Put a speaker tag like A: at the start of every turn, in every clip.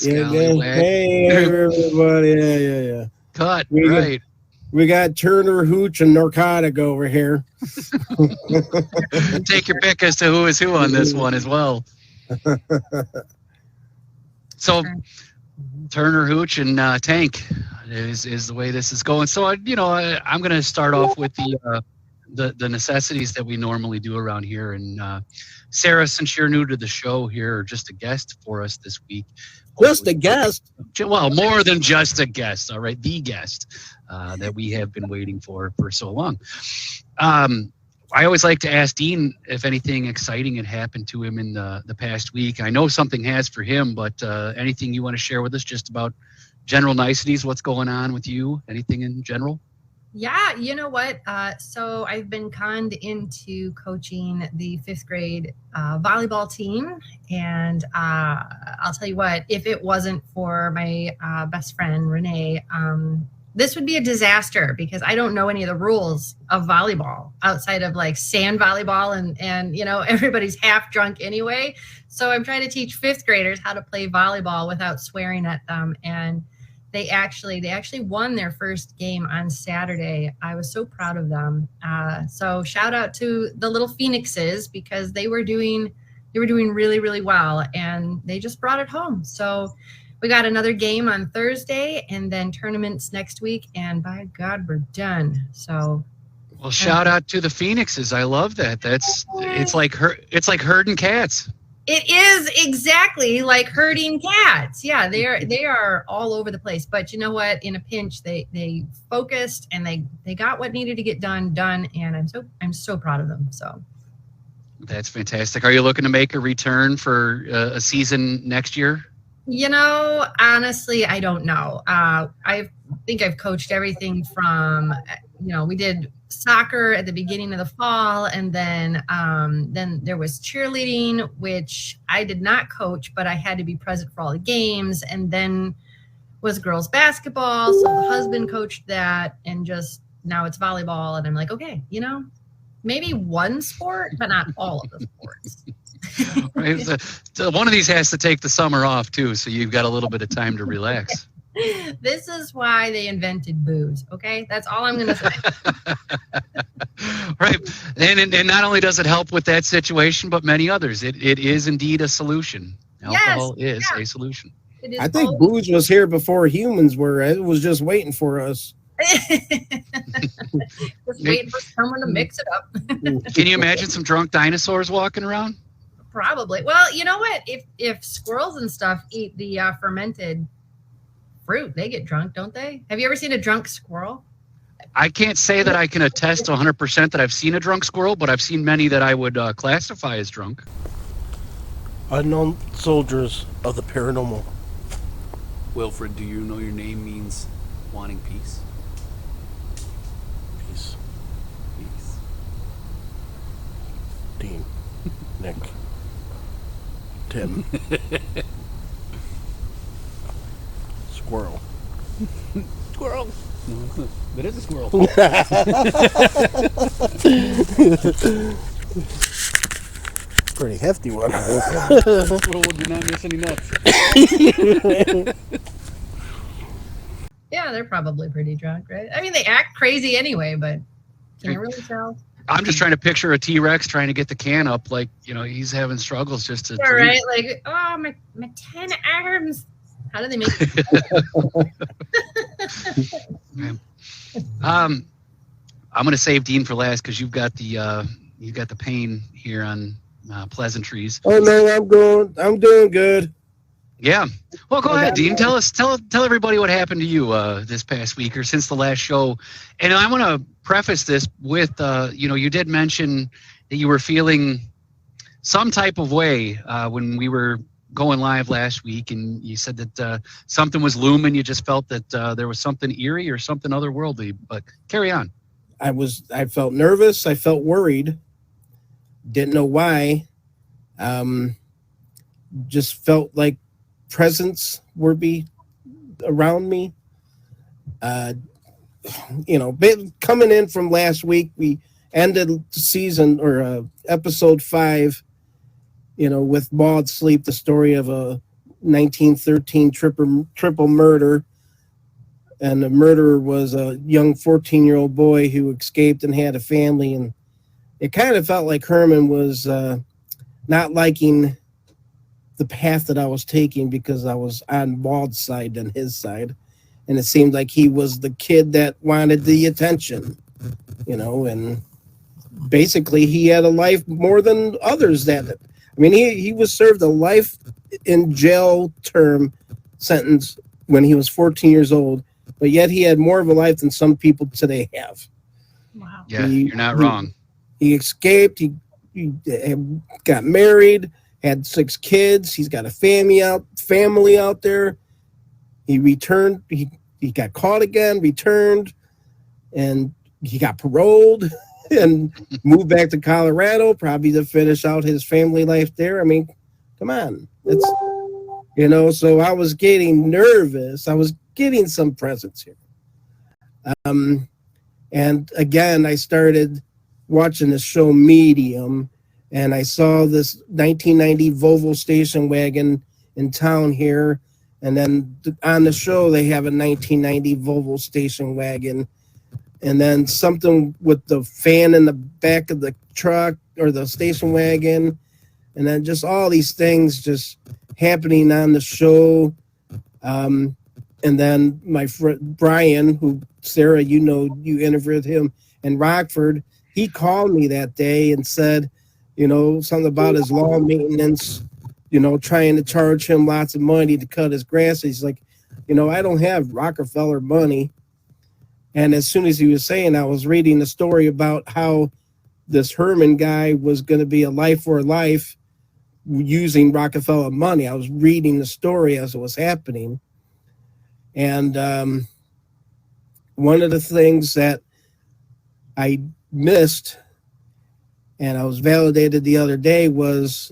A: Scallywag.
B: Hey, everybody. Yeah.
A: Cut, right.
B: We got Turner, Hooch, and Narcotic over here.
A: Take your pick as to who is who on this one as well. So, Turner, Hooch, and Tank is the way this is going. So, I'm going to start off with the necessities that we normally do around here. And Sarah, since you're new to the show here, or just a guest for us this week.
B: Just a guest?
A: Well, more than just a guest, all right? The guest that we have been waiting for so long. I always like to ask Dean if anything exciting had happened to him in the past week. I know something has for him, but anything you want to share with us just about general niceties, what's going on with you, anything in general?
C: Yeah, you know what? So I've been conned into coaching the 5th grade volleyball team. And I'll tell you what, if it wasn't for my best friend, Renee, this would be a disaster because I don't know any of the rules of volleyball outside of like sand volleyball and everybody's half drunk anyway. So I'm trying to teach 5th graders how to play volleyball without swearing at them. And they actually won their first game on Saturday. I was so proud of them. So shout out to the little Phoenixes because they were doing really, really well and they just brought it home. So we got another game on Thursday and then tournaments next week. And by God, we're done. So,
A: well, shout out to the Phoenixes. I love that. It's like herding cats.
C: It is exactly like herding cats. Yeah, they are all over the place. But you know what? In a pinch, they focused and they got what needed to get done. And I'm so proud of them. So
A: that's fantastic. Are you looking to make a return for a season next year?
C: Honestly, I don't know. I think I've coached everything from, we did soccer at the beginning of the fall, and then there was cheerleading, which I did not coach, but I had to be present for all the games, and then was girls basketball, so the husband coached that, and just now it's volleyball, and I'm like, okay, maybe one sport, but not all of the sports.
A: Right. So one of these has to take the summer off too, so you've got a little bit of time to relax.
C: This is why they invented booze. Okay, that's all I'm going to say.
A: Right, and not only does it help with that situation, but many others. It is indeed a solution. Alcohol is a solution.
B: I think booze was here before humans were. It was just waiting for us.
C: Just waiting for someone to mix it up.
A: Can you imagine some drunk dinosaurs walking around?
C: Probably. Well, you know what? If squirrels and stuff eat the fermented fruit, they get drunk, don't they? Have you ever seen a drunk squirrel?
A: I can't say that I can attest 100% that I've seen a drunk squirrel, but I've seen many that I would classify as drunk.
B: Unknown soldiers of the paranormal.
D: Wilfred, do you know your name means wanting peace?
B: Peace.
D: Peace.
B: Dean. Nick. Tim. Squirrel.
D: Squirrel. That is a squirrel.
B: Pretty hefty one.
D: Squirrel would not miss any nuts.
C: Yeah, they're probably pretty drunk, right? I mean, they act crazy anyway, but can you really tell?
A: I'm just trying to picture a T-Rex trying to get the can up, like, he's having struggles just to.
C: Yeah, right? Like, oh, my 10 arms. How do they make it?
A: I'm going to save Dean for last because you've got the pain here on pleasantries.
B: Oh no, I'm doing good.
A: Yeah. Well, go ahead, Dean. Tell everybody what happened to you this past week or since the last show. And I want to preface this with, you did mention that you were feeling some type of way when we were going live last week, and you said that something was looming. You just felt that there was something eerie or something otherworldly. But carry on.
B: I felt nervous. I felt worried. Didn't know why. Just felt like presence would be around me. Coming in from last week, we ended season or episode 5, with Maud Sleep, the story of a 1913 triple murder. And the murderer was a young 14-year-old boy who escaped and had a family. And it kind of felt like Herman was not liking the path that I was taking because I was on Wald's side than his side. And it seemed like he was the kid that wanted the attention, and basically he had a life more than others he was served a life in jail term sentence when he was 14 years old, but yet he had more of a life than some people today have.
C: Wow.
A: Yeah, you're not wrong.
B: He escaped. He got married, had 6 kids. He's got a family out there. He returned. He got caught again, returned, and he got paroled and moved back to Colorado, probably to finish out his family life there. I mean, come on. So I was getting nervous. I was getting some presents here. And again, I started watching the show Medium, and I saw this 1990 Volvo station wagon in town here. And then on the show, they have a 1990 Volvo station wagon. And then something with the fan in the back of the truck or the station wagon. And then just all these things just happening on the show. And then my friend Brian, who, Sarah, you interviewed him in Rockford, he called me that day and said, something about his lawn maintenance, trying to charge him lots of money to cut his grass. He's like, I don't have Rockefeller money. And as soon as he was saying, I was reading the story about how this Herman guy was going to be a life for life using Rockefeller money. I was reading the story as it was happening. And one of the things that I missed, and I was validated the other day, was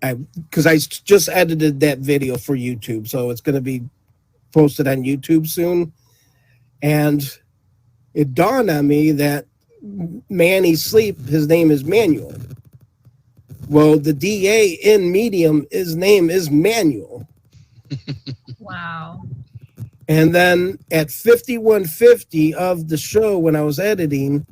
B: because I just edited that video for YouTube, so it's going to be posted on YouTube soon. And it dawned on me that Manny's sleep, his name is Manuel. Well, the DA in Medium, his name is Manuel.
C: Wow.
B: And then at 5150 of the show, when I was editing,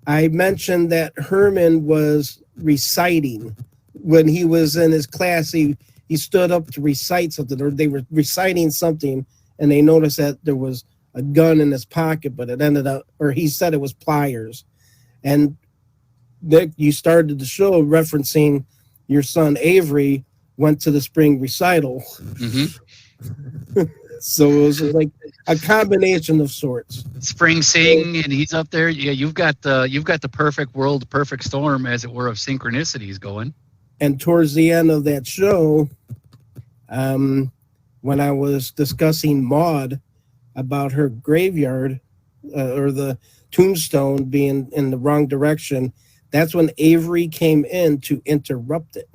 B: I mentioned that Herman was reciting. When he was in his class, he stood up to recite something, or they were reciting something, and they noticed that there was a gun in his pocket, but it ended up, or he said it was pliers. And Nick, you started the show referencing your son Avery went to the spring recital.
A: Mm-hmm.
B: So it was like a combination of sorts.
A: Spring Sing, and he's up there. Yeah, you've got the perfect world, perfect storm, as it were, of synchronicities going.
B: And towards the end of that show, when I was discussing Maud about her graveyard or the tombstone being in the wrong direction, that's when Avery came in to interrupt it.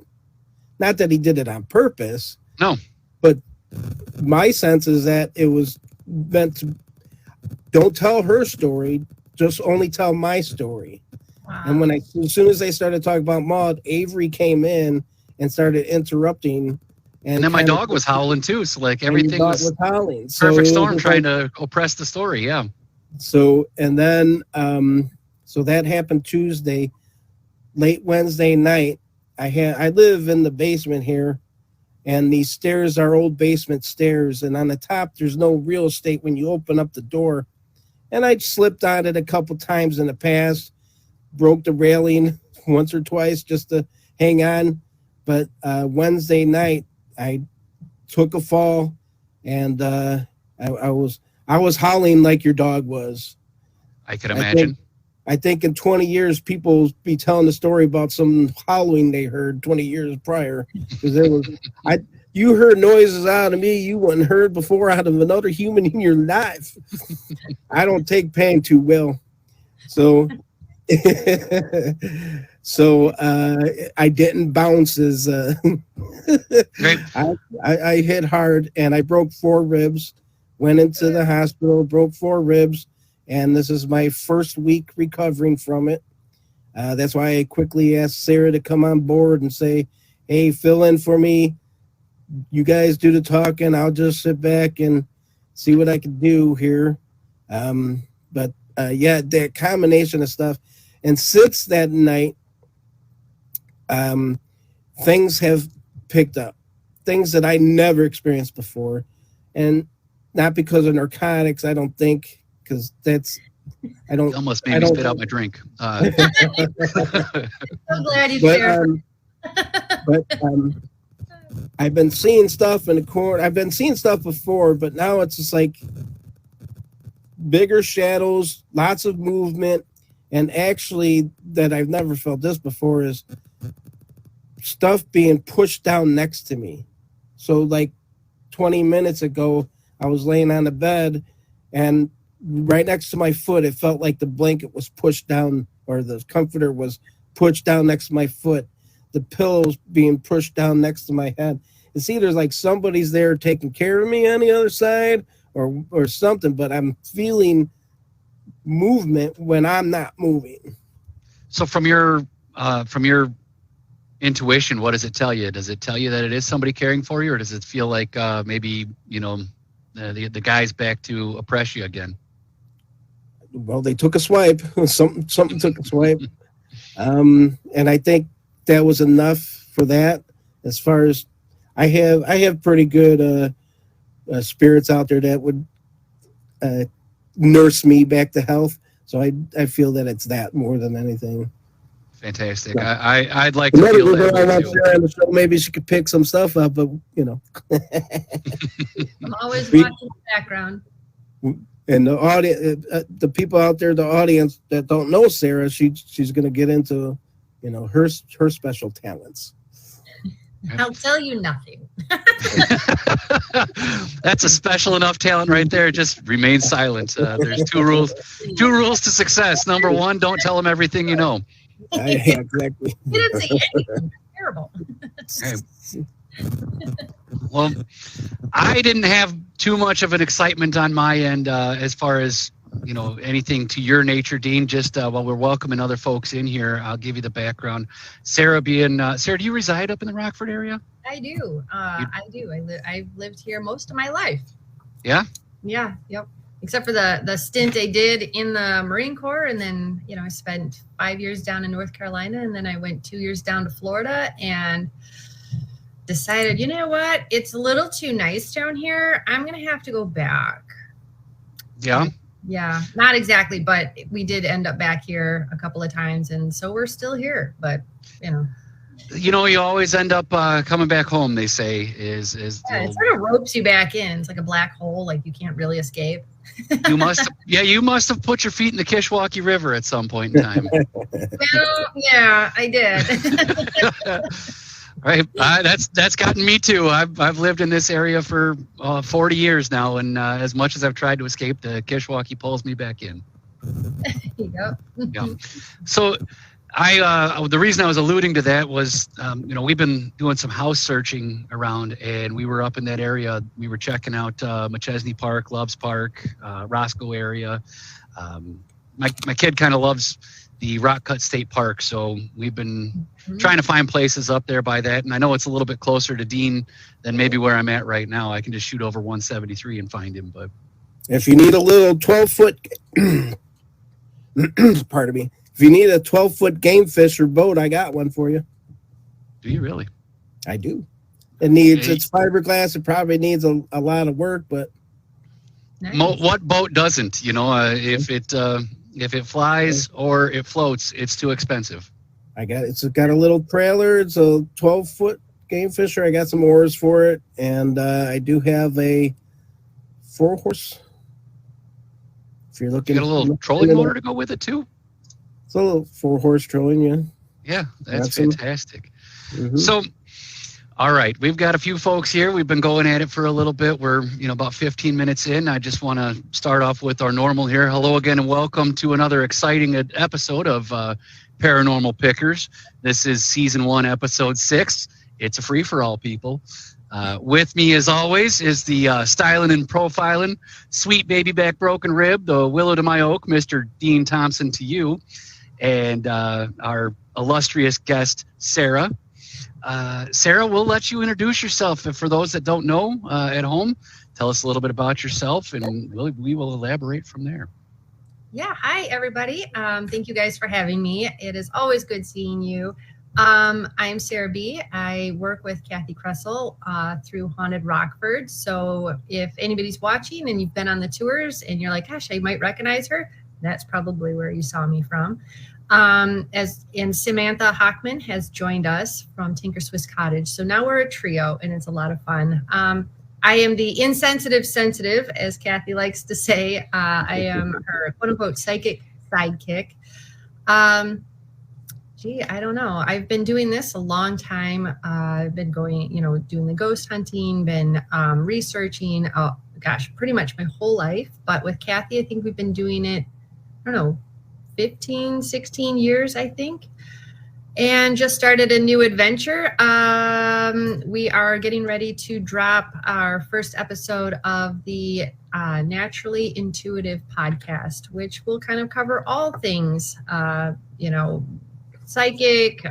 B: Not that he did it on purpose.
A: No.
B: But my sense is that it was meant to, don't tell her story, just only tell my story.
C: Wow.
B: And as soon as they started talking about Maud, Avery came in and started interrupting.
A: And then my dog was howling too. So like everything was
B: howling.
A: Perfect storm trying to oppress the story. Yeah.
B: So, and then, so that happened Tuesday, late Wednesday night. I live in the basement here, and these stairs are old basement stairs. And on the top, there's no real estate when you open up the door. And I slipped on it a couple times in the past, broke the railing once or twice just to hang on. But Wednesday night, I took a fall, and I was howling like your dog was.
A: I could imagine.
B: I think in 20 years, people will be telling the story about some howling they heard 20 years prior. Because there was, you heard noises out of me you wouldn't heard before out of another human in your life. I don't take pain too well, so I didn't bounce as. I hit hard and I broke 4 ribs. Went into the hospital, broke 4 ribs. And this is my first week recovering from it. That's why I quickly asked Sarah to come on board and say, hey, fill in for me. You guys do the talking. I'll just sit back and see what I can do here. But that combination of stuff. And since that night, things have picked up. Things that I never experienced before. And not because of narcotics, I don't think, because I don't.
A: You almost made me spit out my drink.
C: I'm glad you shared.
B: But I've been seeing stuff in the corner. I've been seeing stuff before, but now it's just like bigger shadows, lots of movement, and actually that I've never felt this before is stuff being pushed down next to me. So like 20 minutes ago, I was laying on the bed and right next to my foot, it felt like the blanket was pushed down or the comforter was pushed down next to my foot. The pillows being pushed down next to my head. It's either like somebody's there taking care of me on the other side or something, but I'm feeling movement when I'm not moving.
A: So from your intuition, what does it tell you? Does it tell you that it is somebody caring for you, or does it feel like maybe the guy's back to oppress you again?
B: Well, they took a swipe. Something took a swipe, and I think that was enough for that. As far as I have pretty good spirits out there that would nurse me back to health. So I feel that it's that more than anything.
A: Fantastic. I'd like to feel that.
B: On the show, maybe she could pick some stuff up, but
C: I'm always watching the background.
B: And the audience, the people out there, the audience that don't know Sarah, she's going to get into, her special talents.
C: I'll tell you nothing.
A: That's a special enough talent right there. Just remain silent. There's two rules to success. Number one, don't tell them everything you know.
B: Exactly.
C: You didn't say anything terrible.
A: Well, I didn't have too much of an excitement on my end as far as anything to your nature, Dean. Just while we're welcoming other folks in here, I'll give you the background. Sarah, do you reside up in the Rockford area?
C: I do. I do. I've lived here most of my life.
A: Yeah.
C: Yeah. Yep. Except for the stint I did in the Marine Corps, and then I spent 5 years down in North Carolina, and then I went 2 years down to Florida, and decided, you know what, it's a little too nice down here. I'm gonna have to go back.
A: Yeah.
C: Yeah, not exactly, but we did end up back here a couple of times, and so we're still here. But
A: you always end up coming back home. They say it
C: sort of ropes you back in. It's like a black hole, like you can't really escape.
A: You must have put your feet in the Kishwaukee River at some point in time.
C: Well, yeah, I did.
A: Right, that's gotten me too. I've lived in this area for 40 years now, and as much as I've tried to escape, the Kishwaukee pulls me back in.
C: Yep.
A: Yeah. So the reason I was alluding to that was, we've been doing some house searching around, and we were up in that area. We were checking out McChesney Park, Loves Park, Roscoe area. My kid kind of loves the Rock Cut State Park, so we've been trying to find places up there by that. And I know it's a little bit closer to Dean than maybe where I'm at right now. I can just shoot over 173 and find him. But
B: if you need a little 12-foot, pardon me. If you need a 12-foot game fish or boat, I got one for you.
A: Do you really?
B: I do. It's fiberglass. It probably needs a lot of work, but
C: Nice.
A: What boat doesn't? If it flies or it floats, it's too expensive.
B: It's got a little trailer. It's a 12-foot game fisher. I got some oars for it, and I do have a 4-horse. If you're looking,
A: You got a little trolling motor to go with it too.
B: It's a little 4-horse trolling, yeah.
A: Yeah, that's fantastic.
B: Mm-hmm.
A: So, all right, we've got a few folks here. We've been going at it for a little bit. We're, about 15 minutes in. I just want to start off with our normal here. Hello again, and welcome to another exciting episode of Paranormal Pickers. This is season 1, episode 6. It's a free-for-all, people. With me, as always, is the styling and profiling, sweet baby back broken rib, the willow to my oak, Mr. Dean Thompson to you. and our illustrious guest, Sara. Sara, we'll let you introduce yourself. And for those that don't know at home, tell us a little bit about yourself, and we will elaborate from there.
C: Yeah, hi everybody. Thank you guys for having me. It is always good seeing you. I'm Sara B. I work with Kathy Kressel through Haunted Rockford. So if anybody's watching and you've been on the tours and you're like, gosh, I might recognize her, that's probably where you saw me from. And Samantha Hockman has joined us from Tinker Swiss Cottage. So now we're a trio and it's a lot of fun. I am the insensitive sensitive, as Kathy likes to say. I am her quote unquote psychic sidekick. I don't know. I've been doing this a long time. I've been going, doing the ghost hunting, been researching, pretty much my whole life. But with Kathy, I think we've been doing it, 15, 16 years, I think. And just started a new adventure. We are getting ready to drop our first episode of the Naturally Intuitive podcast, which will kind of cover all things, psychic,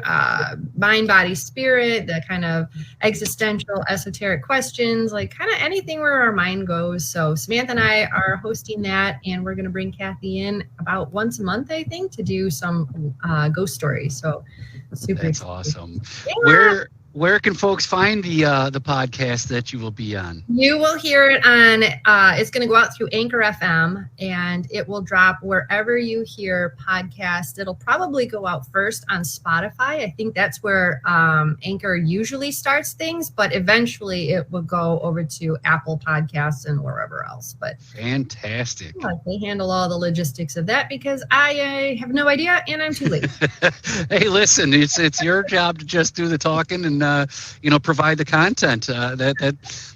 C: mind, body, spirit, the kind of existential, esoteric questions, like kind of anything where our mind goes. So Samantha and I are hosting that, and we're going to bring Kathy in about once a month, I think, to do some ghost stories. So super
A: That's
C: excited.
A: awesome.
C: Yeah.
A: Where can folks find the podcast that you will be on?
C: You will hear it on, it's going to go out through Anchor FM, and it will drop wherever you hear podcasts. It'll probably go out first on Spotify. I think that's where Anchor usually starts things, but eventually it will go over to Apple Podcasts and wherever else. But
A: fantastic.
C: Yeah, they handle all the logistics of that because I have no idea and I'm too late.
A: Hey, listen, it's your job to just do the talking and provide the content.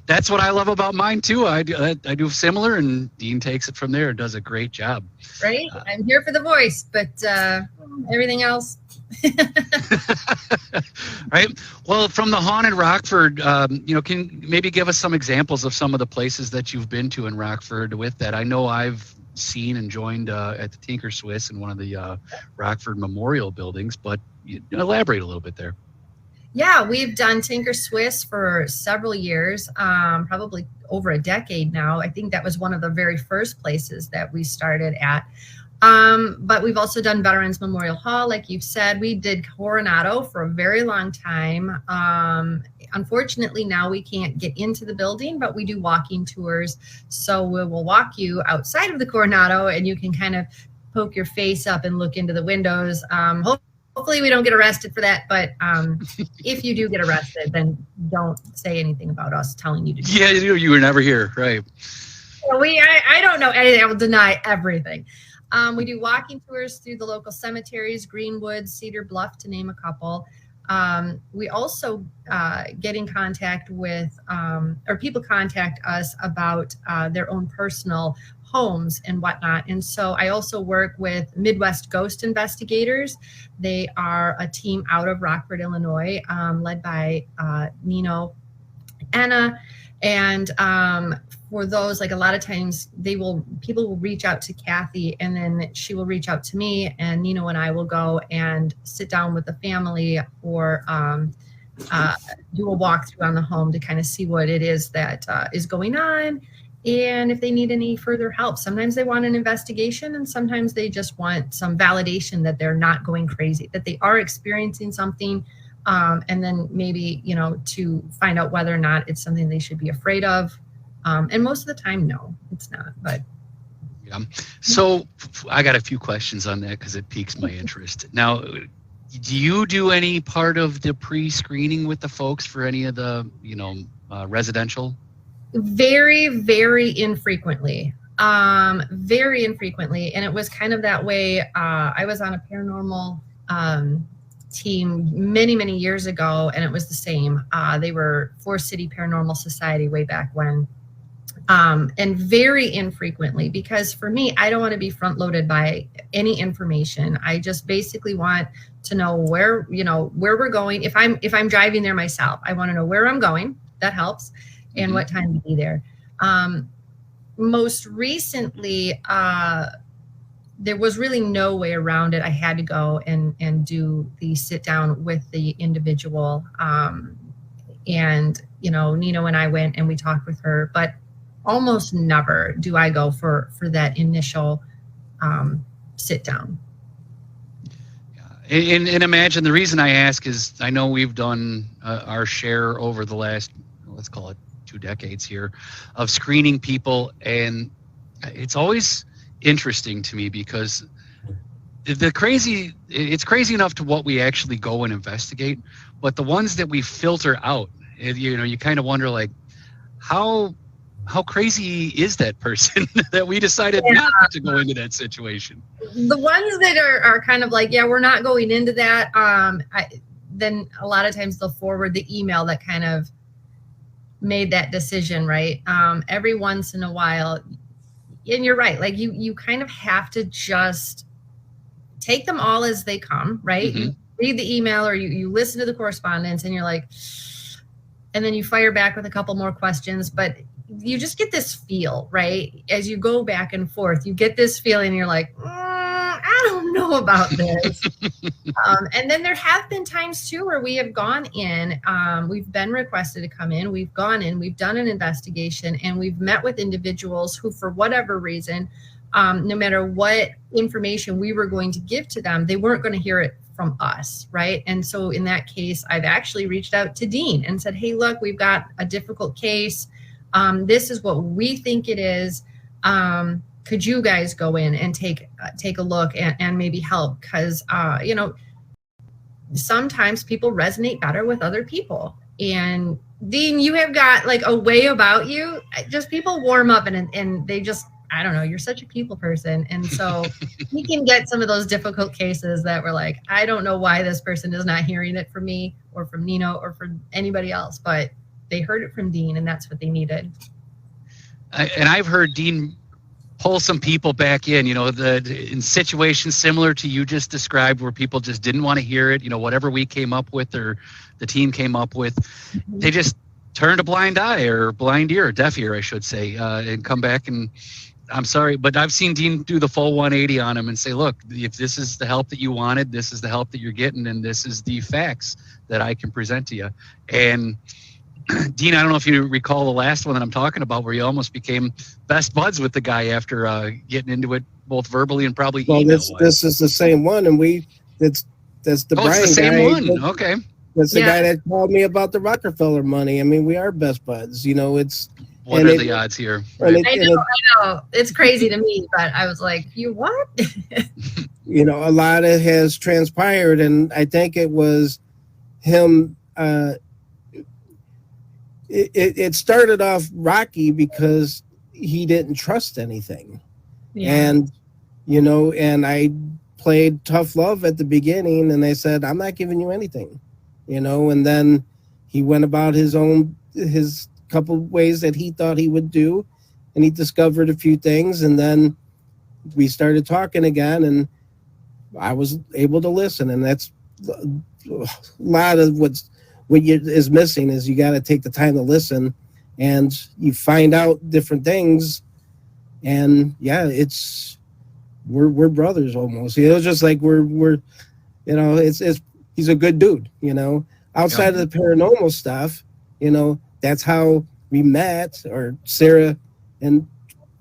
A: That's what I love about mine too. I do similar, and Dean takes it from there and does a great job.
C: Right? I'm here for the voice, but everything else.
A: Right. Well, from the Haunted Rockford, can maybe give us some examples of some of the places that you've been to in Rockford with that? I know I've seen and joined at the Tinker Swiss in one of the Rockford Memorial buildings, but elaborate a little bit there.
C: Yeah, we've done Tinker Swiss for several years, probably over a decade now. I think that was one of the very first places that we started at. But we've also done Veterans Memorial Hall, like you've said. We did Coronado for a very long time. Unfortunately, now we can't get into the building, but we do walking tours. So we will walk you outside of the Coronado, and you can kind of poke your face up and look into the windows. Hopefully we don't get arrested for that, but if you do get arrested, then don't say anything about us telling you to do that.
A: You were never here, right?
C: So I don't know anything. I will deny everything. We do walking tours through the local cemeteries, Greenwood, Cedar Bluff, to name a couple. We also get in contact with, or people contact us about their own personal homes and whatnot. And so I also work with Midwest Ghost Investigators. They are a team out of Rockford, Illinois, led by Nino Anna. And for those, like a lot of times people will reach out to Kathy, and then she will reach out to me, and Nino and I will go and sit down with the family or do a walkthrough on the home to kind of see what it is that is going on. And if they need any further help, sometimes they want an investigation, and sometimes they just want some validation that they're not going crazy, that they are experiencing something. And then maybe, to find out whether or not it's something they should be afraid of. And most of the time, no, it's not. But
A: yeah. So I got a few questions on that because it piques my interest. Now, do you do any part of the pre-screening with the folks for any of the, residential?
C: Very, very infrequently. Very infrequently. And it was kind of that way. I was on a paranormal team many, many years ago, and it was the same. They were Forest City Paranormal Society way back when. And very infrequently, because for me, I don't want to be front loaded by any information. I just basically want to know where we're going. If I'm driving there myself, I want to know where I'm going. That helps. And what time to be there. Most recently, there was really no way around it. I had to go and do the sit down with the individual. And, Nino and I went and we talked with her, but almost never do I go for that initial sit down.
A: And imagine, the reason I ask is I know we've done our share over the last, let's call it 2 decades here, of screening people. And it's always interesting to me because it's crazy enough to what we actually go and investigate, but the ones that we filter out, you kind of wonder, like, how crazy is that person that we decided not to go into that situation?
C: The ones that are kind of like, yeah, we're not going into that. Then a lot of times they'll forward the email that kind of made that decision, right? Every once in a while, and you're right, like you kind of have to just take them all as they come, right?
A: Mm-hmm.
C: You read the email or you listen to the correspondence and you're like, and then you fire back with a couple more questions, but you just get this feel, right? As you go back and forth, you get this feeling and you're like, I don't know about this. And then there have been times too where we have gone in, we've been requested to come in, we've gone in, we've done an investigation, and we've met with individuals who, for whatever reason, no matter what information we were going to give to them, they weren't going to hear it from us, right? And so in that case, I've actually reached out to Dean and said, hey, look, we've got a difficult case. This is what we think it is. Could you guys go in and take a look and maybe help? Because, sometimes people resonate better with other people. And Dean, you have got like a way about you. Just people warm up and they just, I don't know, you're such a people person. And so we can get some of those difficult cases that we're like, I don't know why this person is not hearing it from me or from Nino or from anybody else, but they heard it from Dean and that's what they needed.
A: And I've heard Dean pull some people back in, in situations similar to you just described, where people just didn't want to hear it, whatever we came up with or the team came up with, they just turned a blind eye or blind ear, or deaf ear, I should say, and come back and, I'm sorry, but I've seen Dean do the full 180 on him and say, look, if this is the help that you wanted, this is the help that you're getting, and this is the facts that I can present to you. And Dean, I don't know if you recall the last one that I'm talking about, where you almost became best buds with the guy after getting into it, both verbally and probably email-wise.
B: This is the same one, and that's the Brian
A: it's the same
B: guy.
A: one. Okay.
B: That's the guy that called me about the Rockefeller money. I mean, we are best buds.
A: What are the odds here? Right?
C: I know. It's crazy to me, but I was like, you what?
B: A lot has transpired, and I think it was him. It started off rocky because he didn't trust anything. Yeah. And I played tough love at the beginning, and they said, I'm not giving you anything, and then he went about his couple ways that he thought he would do, and he discovered a few things, and then we started talking again, and I was able to listen. And that's a lot of what is missing, is you got to take the time to listen, and you find out different things. And yeah, we're brothers almost. It's just like we're he's a good dude. Outside of the paranormal stuff, that's how we met, or Sara and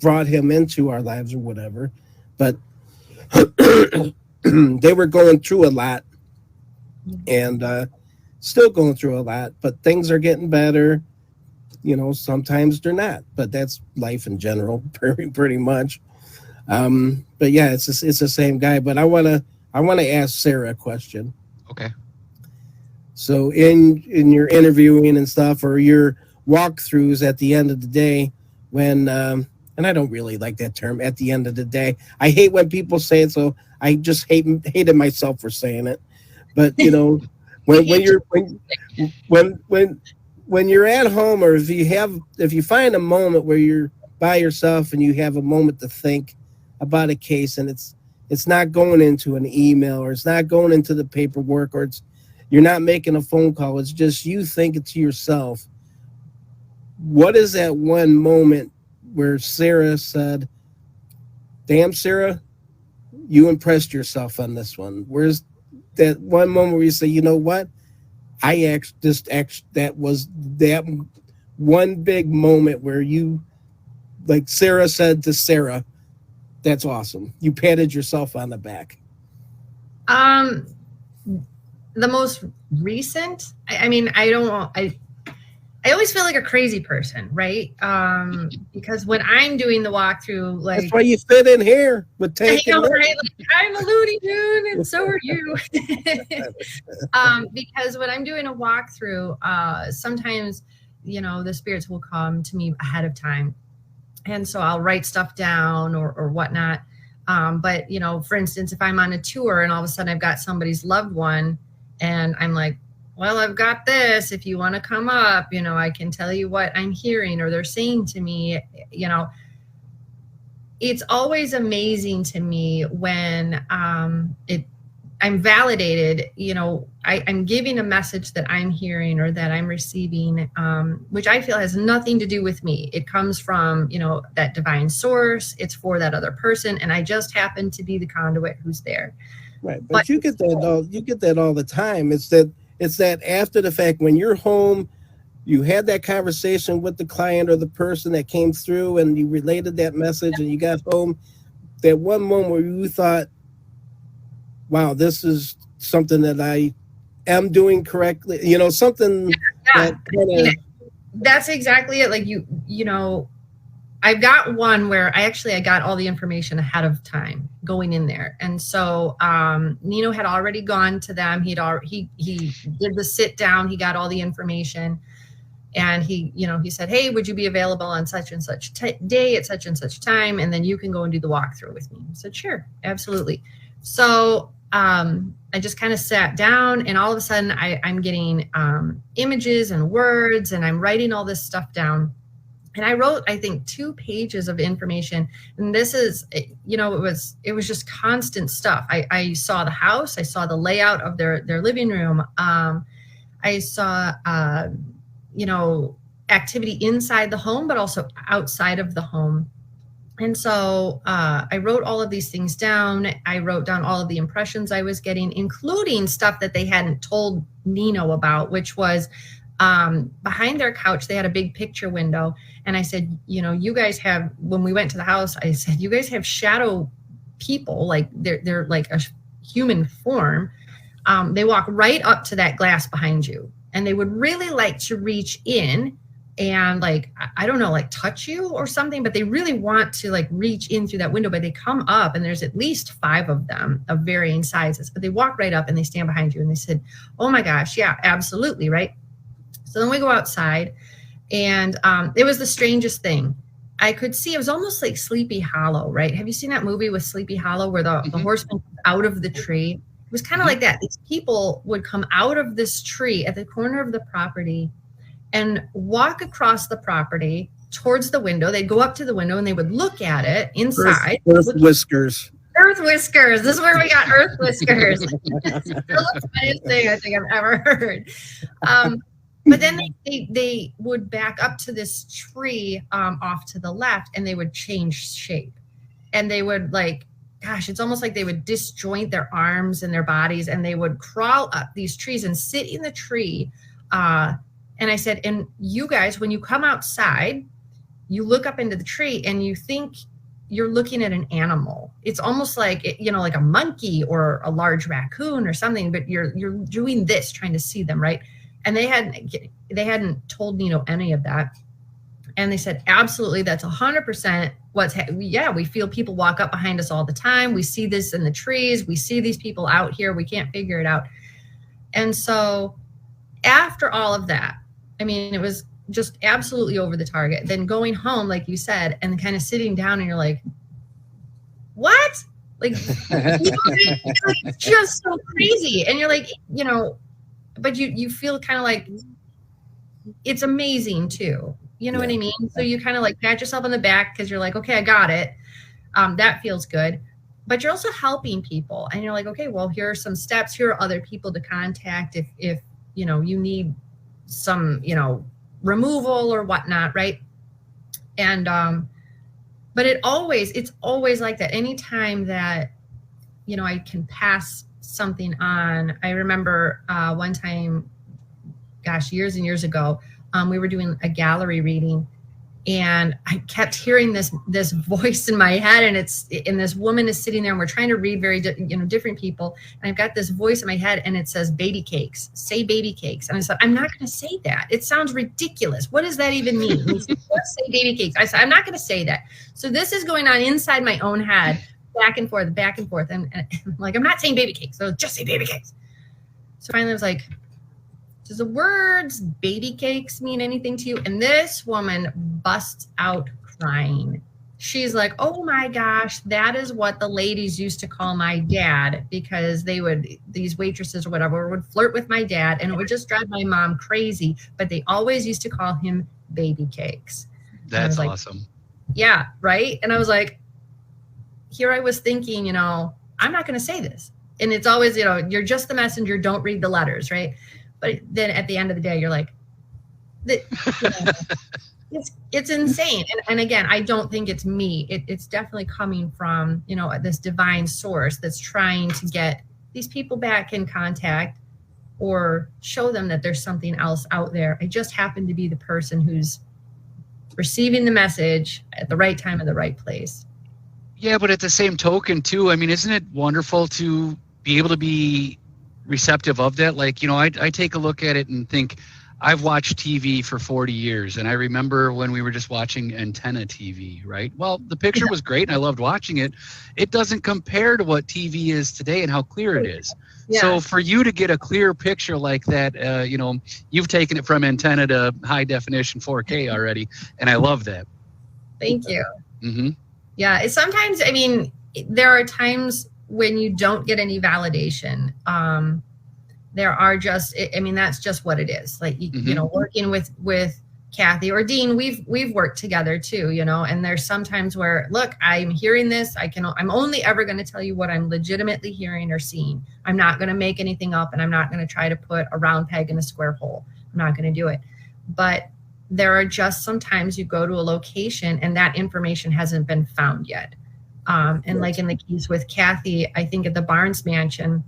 B: brought him into our lives or whatever. But they were going through a lot, and still going through a lot, but things are getting better. Sometimes they're not, but that's life in general, pretty much. But yeah, it's the same guy. But I want to ask Sara a question.
A: Okay.
B: So in your interviewing and stuff, or your walkthroughs at the end of the day, when and I don't really like that term, at the end of the day. I hate when people say it, so I just hated myself for saying it. But when you're at home, or if you find a moment where you're by yourself and you have a moment to think about a case, and it's not going into an email, or it's not going into the paperwork, or you're not making a phone call, it's just you thinking to yourself, what is that one moment where Sara said, damn, Sara, you impressed yourself on this one. Where's that one moment where you say, you know what? That was that one big moment where you, like Sarah said to Sarah, that's awesome. You patted yourself on the back.
C: The most recent, I always feel like a crazy person, right? Because when I'm doing the walkthrough, like,
B: that's why you fit in here with Tank.
C: right? Like, I'm a Looney Tune, and so are you. Because when I'm doing a walkthrough, sometimes, the spirits will come to me ahead of time, and so I'll write stuff down or whatnot. But for instance, if I'm on a tour and all of a sudden I've got somebody's loved one, and I'm like, well, I've got this. If you want to come up, I can tell you what I'm hearing or they're saying to me. It's always amazing to me when I'm validated. I'm giving a message that I'm hearing or that I'm receiving, which I feel has nothing to do with me. It comes from that divine source. It's for that other person, and I just happen to be the conduit who's there.
B: Right, but you get that all the time. It's that after the fact, when you're home, you had that conversation with the client or the person that came through, and you related that message, and you got home. That one moment where you thought, wow, this is something that I am doing correctly. Something that kind of.
C: That's exactly it. Like I've got one where I got all the information ahead of time going in there. And so Nino had already gone to them. He did the sit down. He got all the information. And he said, hey, would you be available on such and such day at such and such time? And then you can go and do the walkthrough with me. I said, sure, absolutely. So I just kind of sat down, and all of a sudden I'm getting images and words, and I'm writing all this stuff down. And I wrote, I think, 2 pages of information. And this is, it was just constant stuff. I saw the house. I saw the layout of their living room. I saw, activity inside the home, but also outside of the home. And so I wrote all of these things down. I wrote down all of the impressions I was getting, including stuff that they hadn't told Nino about, which was behind their couch, they had a big picture window. And I said, you guys have, when we went to the house, I said, you guys have shadow people, like they're like a human form. They walk right up to that glass behind you, and they would really like to reach in and, like, I don't know, like touch you or something, but they really want to like reach in through that window. But they come up, and there's at least 5 of them of varying sizes, but they walk right up and they stand behind you. And they said, oh my gosh, yeah, absolutely, right? So then we go outside, and it was the strangest thing. I could see, it was almost like Sleepy Hollow, right? Have you seen that movie with Sleepy Hollow where the horseman comes out of the tree? It was kind of like that. These people would come out of this tree at the corner of the property and walk across the property towards the window. They'd go up to the window and they would look at it inside.
B: Earth whiskers.
C: Earth whiskers. This is where we got earth whiskers. It's the funniest thing I think I've ever heard. But then they would back up to this tree off to the left, and they would change shape. And they would, like, gosh, it's almost like they would disjoint their arms and their bodies, and they would crawl up these trees and sit in the tree. And I said, and you guys, when you come outside, you look up into the tree and you think you're looking at an animal. It's almost like, like a monkey or a large raccoon or something, but you're doing this, trying to see them, right? And they hadn't told Nino any of that. And they said, absolutely, that's 100% we feel people walk up behind us all the time. We see this in the trees. We see these people out here. We can't figure it out. And so after all of that, it was just absolutely over the target. Then going home, like you said, and kind of sitting down, and you're like, what? Like, it's just so crazy. And you're like, but you feel kind of like it's amazing too. You know what I mean? So you kind of like pat yourself on the back because you're like, okay, I got it. That feels good. But you're also helping people, and you're like, okay, well, here are some steps. Here are other people to contact if you need some, removal or whatnot, right? And but it's always like that. Anytime that I can pass something on. I remember one time, gosh, years and years ago, we were doing a gallery reading, and I kept hearing this voice in my head, and this woman is sitting there, and we're trying to read very different people, and I've got this voice in my head, and it says baby cakes, say baby cakes. And I said, I'm not going to say that. It sounds ridiculous. What does that even mean? And he said, just say baby cakes. I said, I'm not going to say that. So this is going on inside my own head, back and forth, and I'm like, I'm not saying baby cakes, so just say baby cakes. So finally I was like, does the words baby cakes mean anything to you? And this woman busts out crying. She's like, oh my gosh, that is what the ladies used to call my dad, because these waitresses or whatever would flirt with my dad, and it would just drive my mom crazy. But they always used to call him baby cakes.
A: That's
C: like,
A: awesome.
C: Yeah, right. And I was like, here I was thinking, I'm not going to say this. And it's always, you're just the messenger. Don't read the letters, right? But then at the end of the day, you're like, it's insane. And again, I don't think it's me. It's definitely coming from, this divine source that's trying to get these people back in contact or show them that there's something else out there. I just happen to be the person who's receiving the message at the right time at the right place.
A: Yeah, but at the same token, too, I mean, isn't it wonderful to be able to be receptive of that? Like, I take a look at it and think, I've watched TV for 40 years, and I remember when we were just watching antenna TV, right? Well, the picture was great, and I loved watching it. It doesn't compare to what TV is today and how clear it is. Yeah. So for you to get a clear picture like that, you've taken it from antenna to high definition 4K already, and I love that.
C: Thank you.
A: Mm-hmm.
C: Yeah, it's sometimes, there are times when you don't get any validation. There are just, that's just what it is. Like, working with Kathy or Dean, we've worked together too, and there's sometimes where, look, I'm hearing this. I'm only ever going to tell you what I'm legitimately hearing or seeing. I'm not going to make anything up, and I'm not going to try to put a round peg in a square hole. I'm not going to do it. But there are just sometimes you go to a location and that information hasn't been found yet. And like in the case with Kathy, I think at the Barnes Mansion,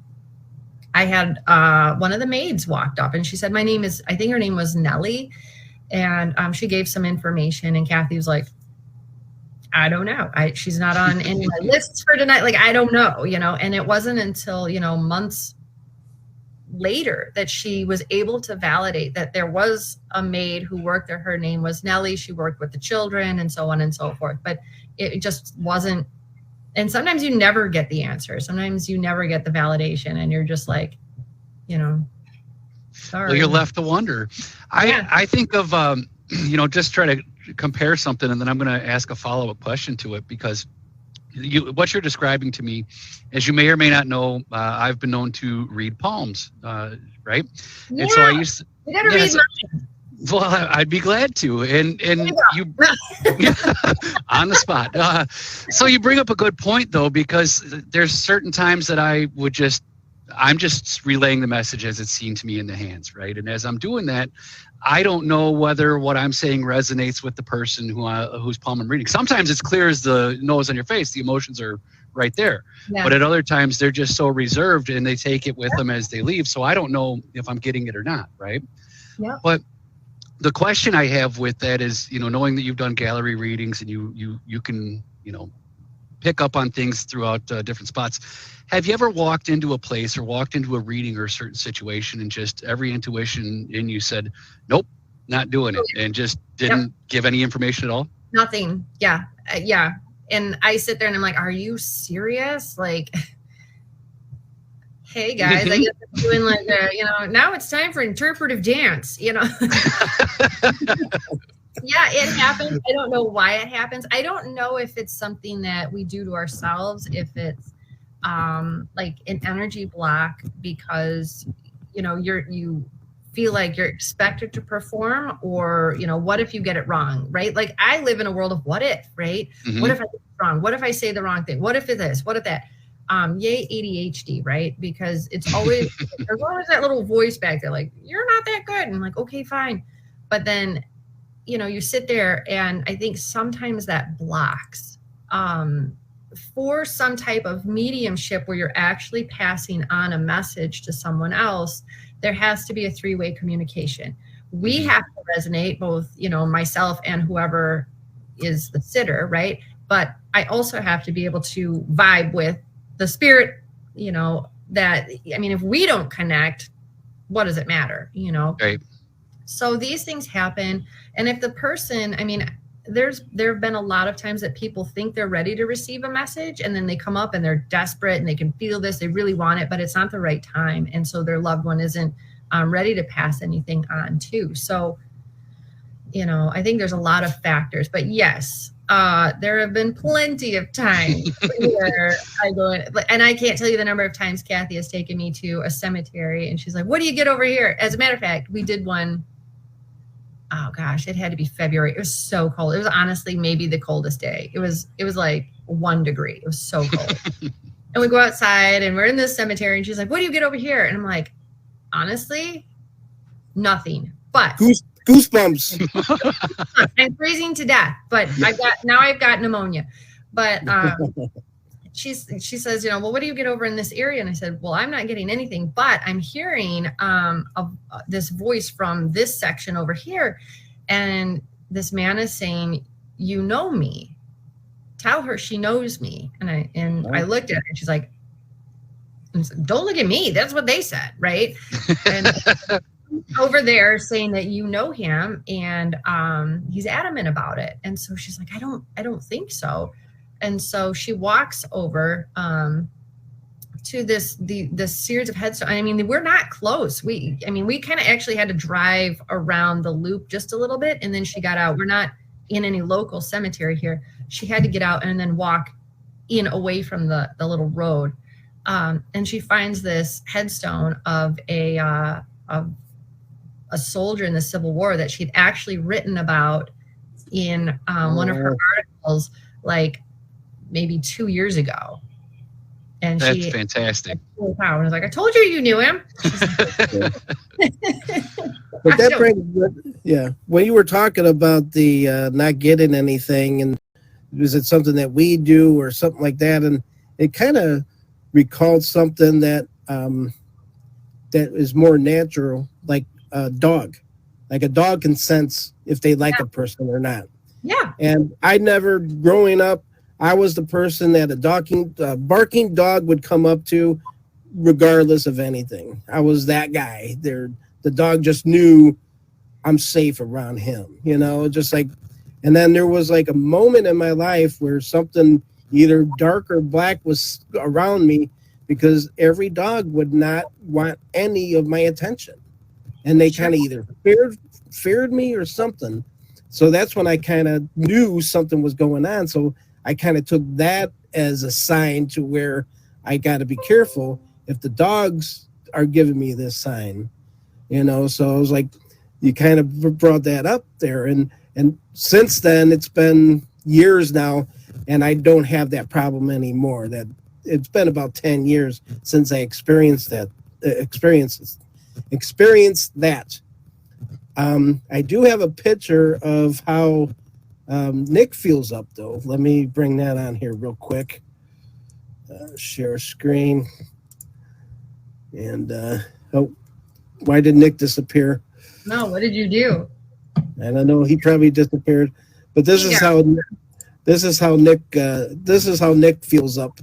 C: I had one of the maids walked up and she said, I think her name was Nellie. And she gave some information, and Kathy was like, I don't know. She's not on any of my lists for tonight. Like, I don't know, and it wasn't until, months later that she was able to validate that there was a maid who worked there. Her name was Nellie. She worked with the children and so on and so forth. But it just wasn't. And sometimes you never get the answer. Sometimes you never get the validation, and you're just like, sorry.
A: Well, you're left to wonder.
C: Yeah.
A: I think of, just try to compare something, and then I'm going to ask a follow-up question to it, because what you're describing to me, as you may or may not know, I've been known to read palms, right?
C: Yeah.
A: And so I used to,
C: you gotta read mine.
A: Well, I'd be glad to. And you on the spot. So you bring up a good point, though, because there's certain times that I'm just relaying the message as it's seen to me in the hands, right? And as I'm doing that, I don't know whether what I'm saying resonates with the person whose palm I'm reading. Sometimes it's clear as the nose on your face. The emotions are right there. Yeah. But at other times, they're just so reserved, and they take it with them as they leave. So I don't know if I'm getting it or not, right?
C: Yeah.
A: But the question I have with that is, knowing that you've done gallery readings and you can, pick up on things throughout different spots. Have you ever walked into a place or walked into a reading or a certain situation and just every intuition in you said, nope, not doing it, and just didn't give any information at all?
C: Nothing. Yeah. Yeah. And I sit there and I'm like, are you serious? Like, hey guys, I guess I'm doing like now it's time for interpretive dance, Yeah, it happens. I don't know why it happens. I don't know if it's something that we do to ourselves, if it's like an energy block because you feel like you're expected to perform, or what if you get it wrong, right? Like, I live in a world of what if, right? Mm-hmm. What if I get it wrong? What if I say the wrong thing? What if it this? What if that? Yay ADHD, right? Because it's always there's always that little voice back there like, you're not that good, and I'm like, okay, fine. But then you sit there, and I think sometimes that blocks for some type of mediumship where you're actually passing on a message to someone else, there has to be a three-way communication. We have to resonate, both, you know, myself and whoever is the sitter, right? But I also have to be able to vibe with the spirit, you know, that, I mean, if we don't connect, what does it matter, you know?
A: Right.
C: So these things happen. And if the person, I mean, there have been a lot of times that people think they're ready to receive a message, and then they come up and they're desperate and they can feel this, they really want it, but it's not the right time. And so their loved one isn't ready to pass anything on too. So, you know, I think there's a lot of factors, but yes, there have been plenty of times where I go in, and I can't tell you the number of times Kathy has taken me to a cemetery and she's like, what do you get over here? As a matter of fact, we did one, oh gosh, it had to be February. It was so cold. It was honestly maybe the coldest day. It was like 1 degree. It was so cold. And we go outside and we're in this cemetery and she's like, what do you get over here? And I'm like, honestly, nothing. But
B: goosebumps.
C: I'm freezing to death, but I've got pneumonia. But she says, you know, well, what do you get over in this area? And I said, well, I'm not getting anything, but I'm hearing this voice from this section over here. And this man is saying, you know me. Tell her she knows me. And I looked at her and she's like, don't look at me. That's what they said, right? And over there saying that you know him, and he's adamant about it. And so she's like, I don't think so. And so she walks over to this series of headstones. I mean, we're not close. We kind of actually had to drive around the loop just a little bit, and then she got out. We're not in any local cemetery here. She had to get out and then walk in away from the little road. And she finds this headstone of a soldier in the Civil War that she'd actually written about in one of her articles, like maybe 2 years ago. And
A: that's fantastic.
C: And I was like, I told you knew him.
B: But that brings, yeah, when you were talking about the not getting anything, and was it something that we do or something like that? And it kind of recalled something that that is more natural, like a dog. Like a dog can sense if they like a person or not.
C: Yeah.
B: And I never, growing up, I was the person that a barking dog would come up to regardless of anything. I was that guy. The dog just knew I'm safe around him, you know, just like, and then there was like a moment in my life where something either dark or black was around me, because every dog would not want any of my attention. And they kind of either feared me or something. So that's when I kind of knew something was going on. So I kind of took that as a sign to where I got to be careful if the dogs are giving me this sign, you know. So I was like, you kind of brought that up there. And since then, it's been years now, and I don't have that problem anymore. That it's been about 10 years since I experienced that. I do have a picture of how Nick feels up, though. Let me bring that on here real quick. Share screen. And why did Nick disappear?
C: No, what did you do?
B: I don't know. He probably disappeared. But this is how Nick feels up.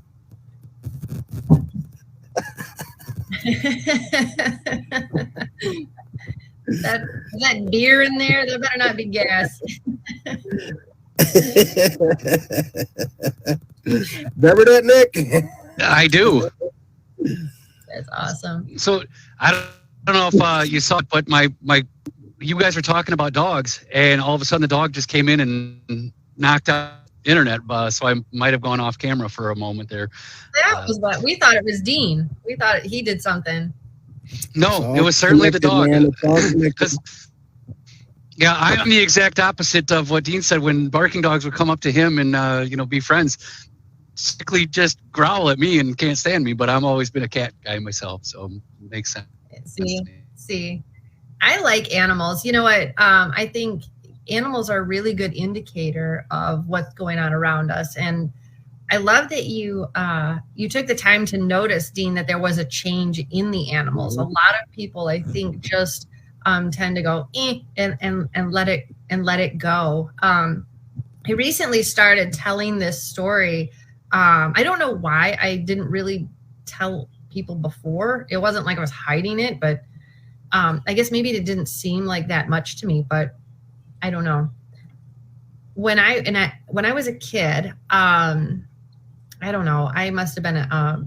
C: that beer in there, there better not be gas.
B: Remember that, Nick?
A: I do.
C: That's awesome.
A: So I don't know if you saw it, but you guys were talking about dogs, and all of a sudden the dog just came in and knocked out internet. So I might have gone off camera for a moment there.
C: That was what we thought. It was Dean. We thought he did something.
A: No, it was certainly the dog. Because yeah, I'm the exact opposite of what Dean said. When barking dogs would come up to him and be friends, strictly just growl at me and can't stand me. But I've always been a cat guy myself, so it makes sense.
C: See, I like animals. You know what? I think animals are a really good indicator of what's going on around us. And I love that you took the time to notice, Dean, that there was a change in the animals. A lot of people, I think, just tend to go and let it go. I recently started telling this story. I don't know why I didn't really tell people before. It wasn't like I was hiding it, but I guess maybe it didn't seem like that much to me, but I don't know. When I was a kid, I don't know, I must have been a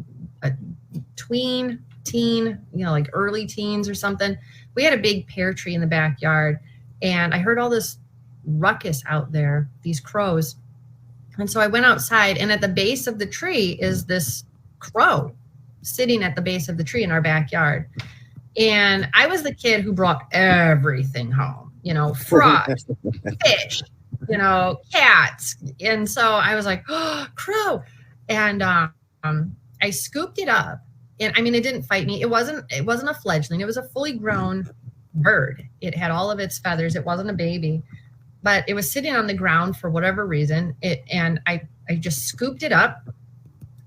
C: teen, like early teens or something. We had a big pear tree in the backyard, and I heard all this ruckus out there, these crows. And so I went outside, and at the base of the tree is this crow sitting at the base of the tree in our backyard. And I was the kid who brought everything home, frogs, fish, cats. And so I was like, oh, crow. And I scooped it up, and I mean, it didn't fight me. It wasn't a fledgling. It was a fully grown bird. It had all of its feathers. It wasn't a baby, but it was sitting on the ground for whatever reason. And I just scooped it up,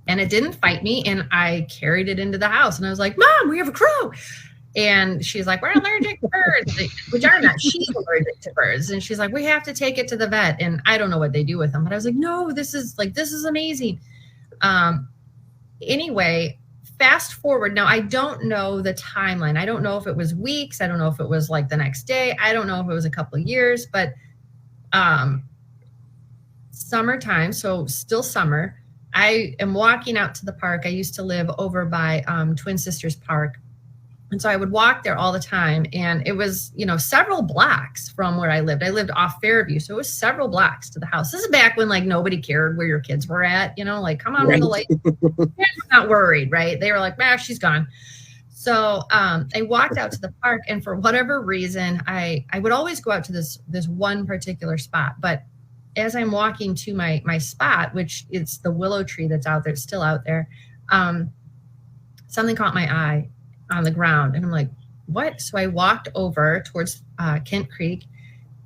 C: and it didn't fight me. And I carried it into the house, and I was like, Mom, we have a crow. And she's like, we're allergic to birds, which are not. She's allergic to birds. And she's like, we have to take it to the vet. And I don't know what they do with them, but I was like, no, this is amazing. Anyway, fast forward. Now, I don't know the timeline. I don't know if it was weeks. I don't know if it was like the next day. I don't know if it was a couple of years, but summertime, so still summer, I am walking out to the park. I used to live over by Twin Sisters Park. And so I would walk there all the time. And it was, several blocks from where I lived. I lived off Fairview. So it was several blocks to the house. This is back when nobody cared where your kids were at, like, come on, right. The lake. Not worried, right? They were like, she's gone. So I walked out to the park, and for whatever reason, I would always go out to this one particular spot. But as I'm walking to my spot, which it's the willow tree that's out there, it's still out there, something caught my eye on the ground, and I'm like, what? So I walked over towards Kent Creek,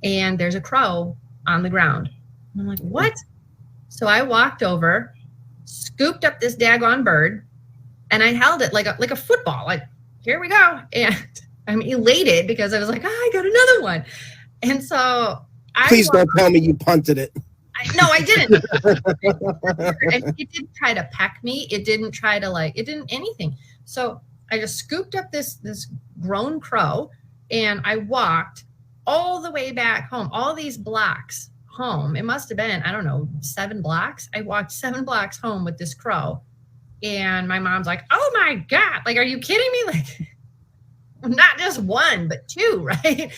C: and there's a crow on the ground. And I'm like, what? So I walked over, scooped up this daggone bird, and I held it like a football. Like, here we go. And I'm elated because I was like, I got another one. And so
B: please don't tell me you punted it.
C: No, I didn't. It didn't try to peck me. It didn't try to it didn't anything. So I just scooped up this grown crow, and I walked all the way back home, all these blocks home. It must have been, I don't know, 7 blocks. I walked 7 blocks home with this crow, and my mom's like, oh my God, are you kidding me? Not just 1, but 2, right?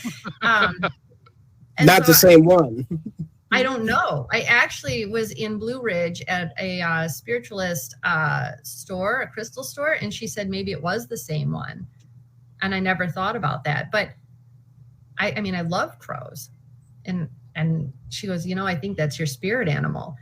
B: Not the same one.
C: I don't know. I actually was in Blue Ridge at a spiritualist store, a crystal store, and she said maybe it was the same one. And I never thought about that. But I mean, I love crows. And she goes, I think that's your spirit animal.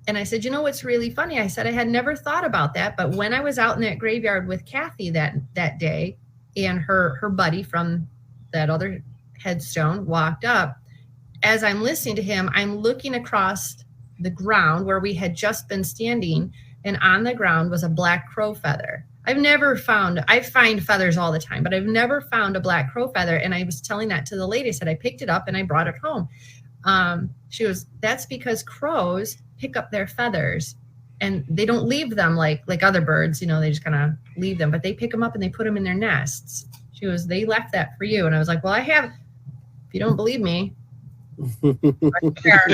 C: And I said, what's really funny? I said, I had never thought about that. But when I was out in that graveyard with Kathy that day, and her buddy from that other headstone walked up, as I'm listening to him, I'm looking across the ground where we had just been standing, and on the ground was a black crow feather. I find feathers all the time, but I've never found a black crow feather. And I was telling that to the lady. I said, I picked it up and I brought it home. She goes, that's because crows pick up their feathers, and they don't leave them like other birds, they just kind of leave them, but they pick them up and they put them in their nests. She goes, they left that for you. And I was like, well, I have, if you don't believe me, right there.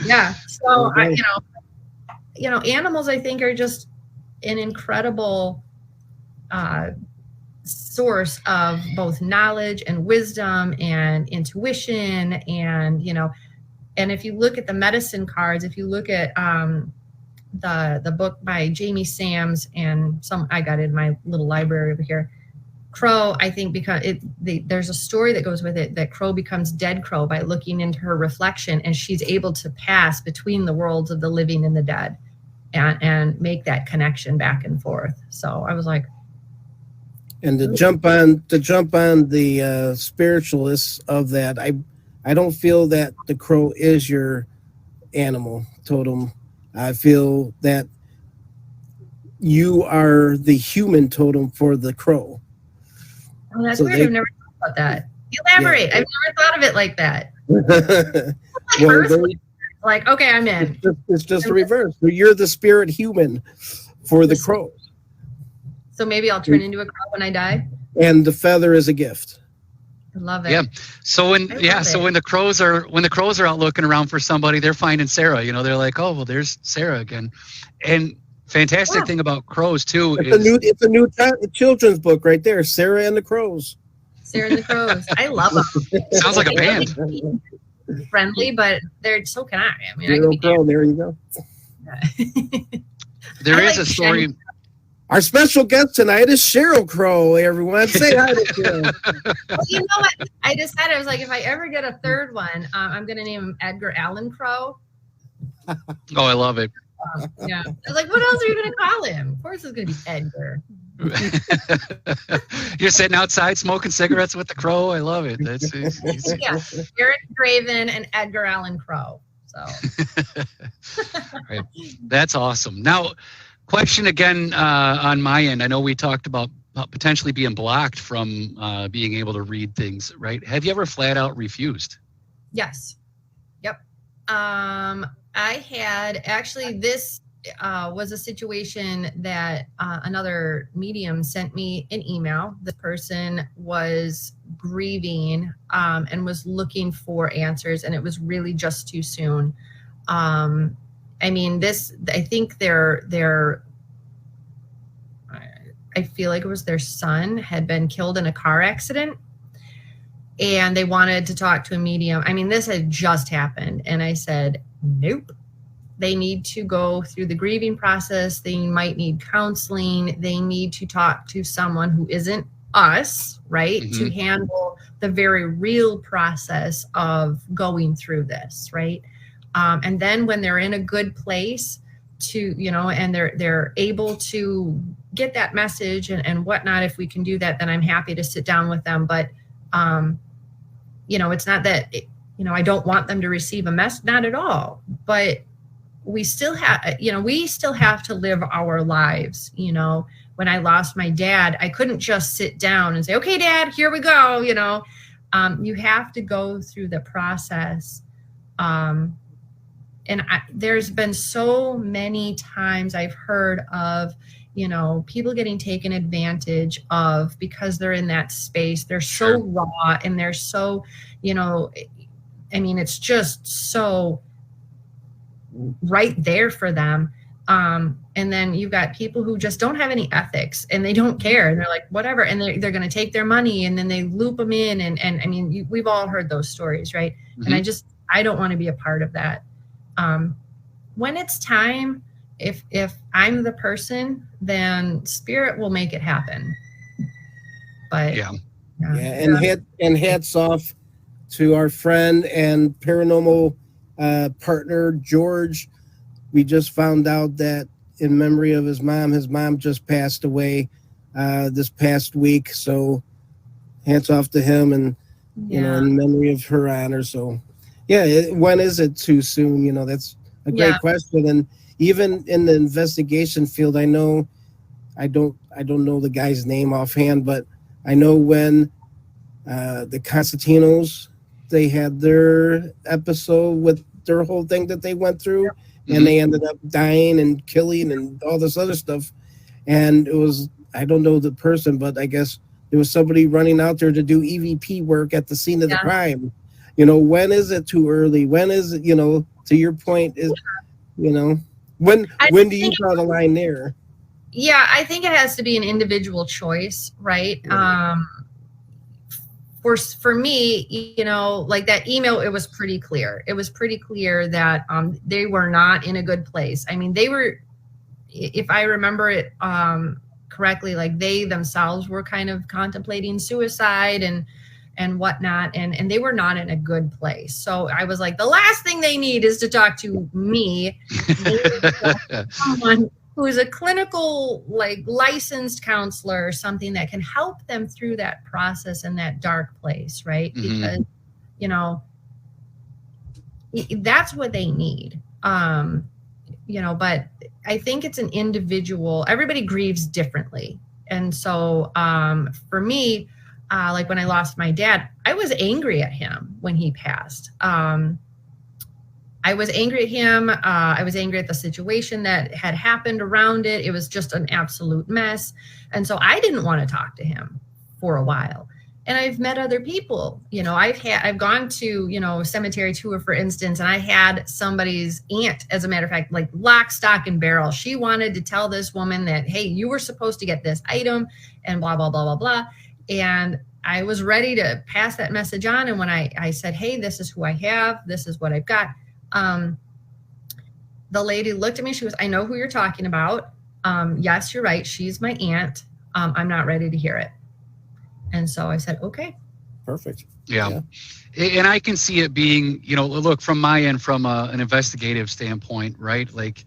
C: Yeah. So okay. Animals, I think, are just an incredible source of both knowledge and wisdom and intuition. And if you look at the medicine cards, if you look at the book by Jamie Sams, and I got it in my little library over here, Crow, I think, because there's a story that goes with it, that Crow becomes dead Crow by looking into her reflection, and she's able to pass between the worlds of the living and the dead, and make that connection back and forth. So I was like,
B: and to jump on the spiritualists of that, I don't feel that the crow is your animal totem. I feel that you are the human totem for the crow.
C: Oh, that's
B: So
C: weird. I've never thought about that. Elaborate.
B: Yeah.
C: I've never thought of it like that.
B: Well,
C: Earth, like, okay, I'm in.
B: it's just the reverse. So you're the spirit human for the crow,
C: So maybe I'll turn into a crow when I die.
B: and the feather is a gift.
C: I love it.
A: Yeah. So when
C: I love it.
A: when the crows are out looking around for somebody, they're finding Sarah. You know, they're like, oh well, there's Sarah again. And fantastic thing about crows too
B: It's a new children's book right there, Sarah and the Crows.
C: Sarah and the Crows. I love them.
A: sounds like a band.
C: Friendly, but they're so can I. I mean, I
B: Little
C: can be
B: crow, there you go.
A: There
C: I
A: is
C: like
A: a story.
B: Our special guest tonight is Sheryl Crow, everyone. Say hi to Sheryl.
C: Well, you know what? I decided I was like, if I ever get a third one, I'm gonna name him Edgar Allan Crow.
A: Oh, I love it.
C: Yeah. I was like, what else are you gonna call him? Of course, it's gonna be Edgar.
A: You're sitting outside smoking cigarettes with the crow. I love it. That's
C: Yeah, Eric Draven and Edgar Allan Crow. So
A: right. That's awesome. Now, question again on my end. I know we talked about potentially being blocked from being able to read things, right? Have you ever flat out refused?
C: yes. Yep. I had actually this was a situation that another medium sent me an email. The person was grieving and was looking for answers, and it was really just too soon. I mean, I think I feel like it was their son had been killed in a car accident, and they wanted to talk to a medium. I mean, this had just happened, and I said, nope. They need to go through the grieving process. They might need counseling. They need to talk to someone who isn't us, right?
A: Mm-hmm.
C: To handle the very real process of going through this, right? And then when they're in a good place to, and they're able to get that message and whatnot, if we can do that, then I'm happy to sit down with them. But, it's not that, I don't want them to receive a mess, not at all. But we still have to live our lives. When I lost my dad, I couldn't just sit down and say, okay, Dad, here we go. You have to go through the process. There's been so many times I've heard of, people getting taken advantage of because they're in that space. They're so raw and they're so, it's just so right there for them. And then you've got people who just don't have any ethics and they don't care. And they're like, whatever. And they're going to take their money and then they loop them in. And I mean, we've all heard those stories, right? Mm-hmm. And I don't want to be a part of that. When it's time, if I'm the person, then spirit will make it happen. But
B: and hats off to our friend and paranormal partner George. We just found out that in memory of his mom just passed away this past week. So hats off to him and in memory of her honor. So when is it too soon? That's a great question. And even in the investigation field, I know I don't know the guy's name offhand, but I know when the Constantinos, they had their episode with their whole thing that they went through, and they ended up dying and killing and all this other stuff. And it was, I don't know the person, but I guess there was somebody running out there to do EVP work at the scene of the crime. When is it too early? When is it, to your point, is, when do you draw the line there?
C: Yeah, I think it has to be an individual choice, right? For me, like that email, it was pretty clear. It was pretty clear that they were not in a good place. I mean, they were, if I remember it correctly, like they themselves were kind of contemplating suicide and whatnot, and they were not in a good place. So I was like, the last thing they need is to talk to me, someone who is a clinical, like licensed counselor or something that can help them through that process in that dark place, right? Because, that's what they need. but I think it's an individual, everybody grieves differently. And so for me, like when I lost my dad, I was angry at him when he passed. I was angry at him. I was angry at the situation that had happened around it. It was just an absolute mess. And so I didn't want to talk to him for a while. And I've met other people, I've gone to, a cemetery tour, for instance, and I had somebody's aunt, as a matter of fact, like lock, stock, and barrel. She wanted to tell this woman that, hey, you were supposed to get this item and blah, blah, blah, blah, blah. And I was ready to pass that message on. And when I said, hey, this is who I have, this is what I've got. The lady looked at me. She was, I know who you're talking about. Yes, you're right. She's my aunt. I'm not ready to hear it. And so I said, okay.
B: Perfect.
A: Yeah. And I can see it being, look, from my end, from an investigative standpoint, right? Like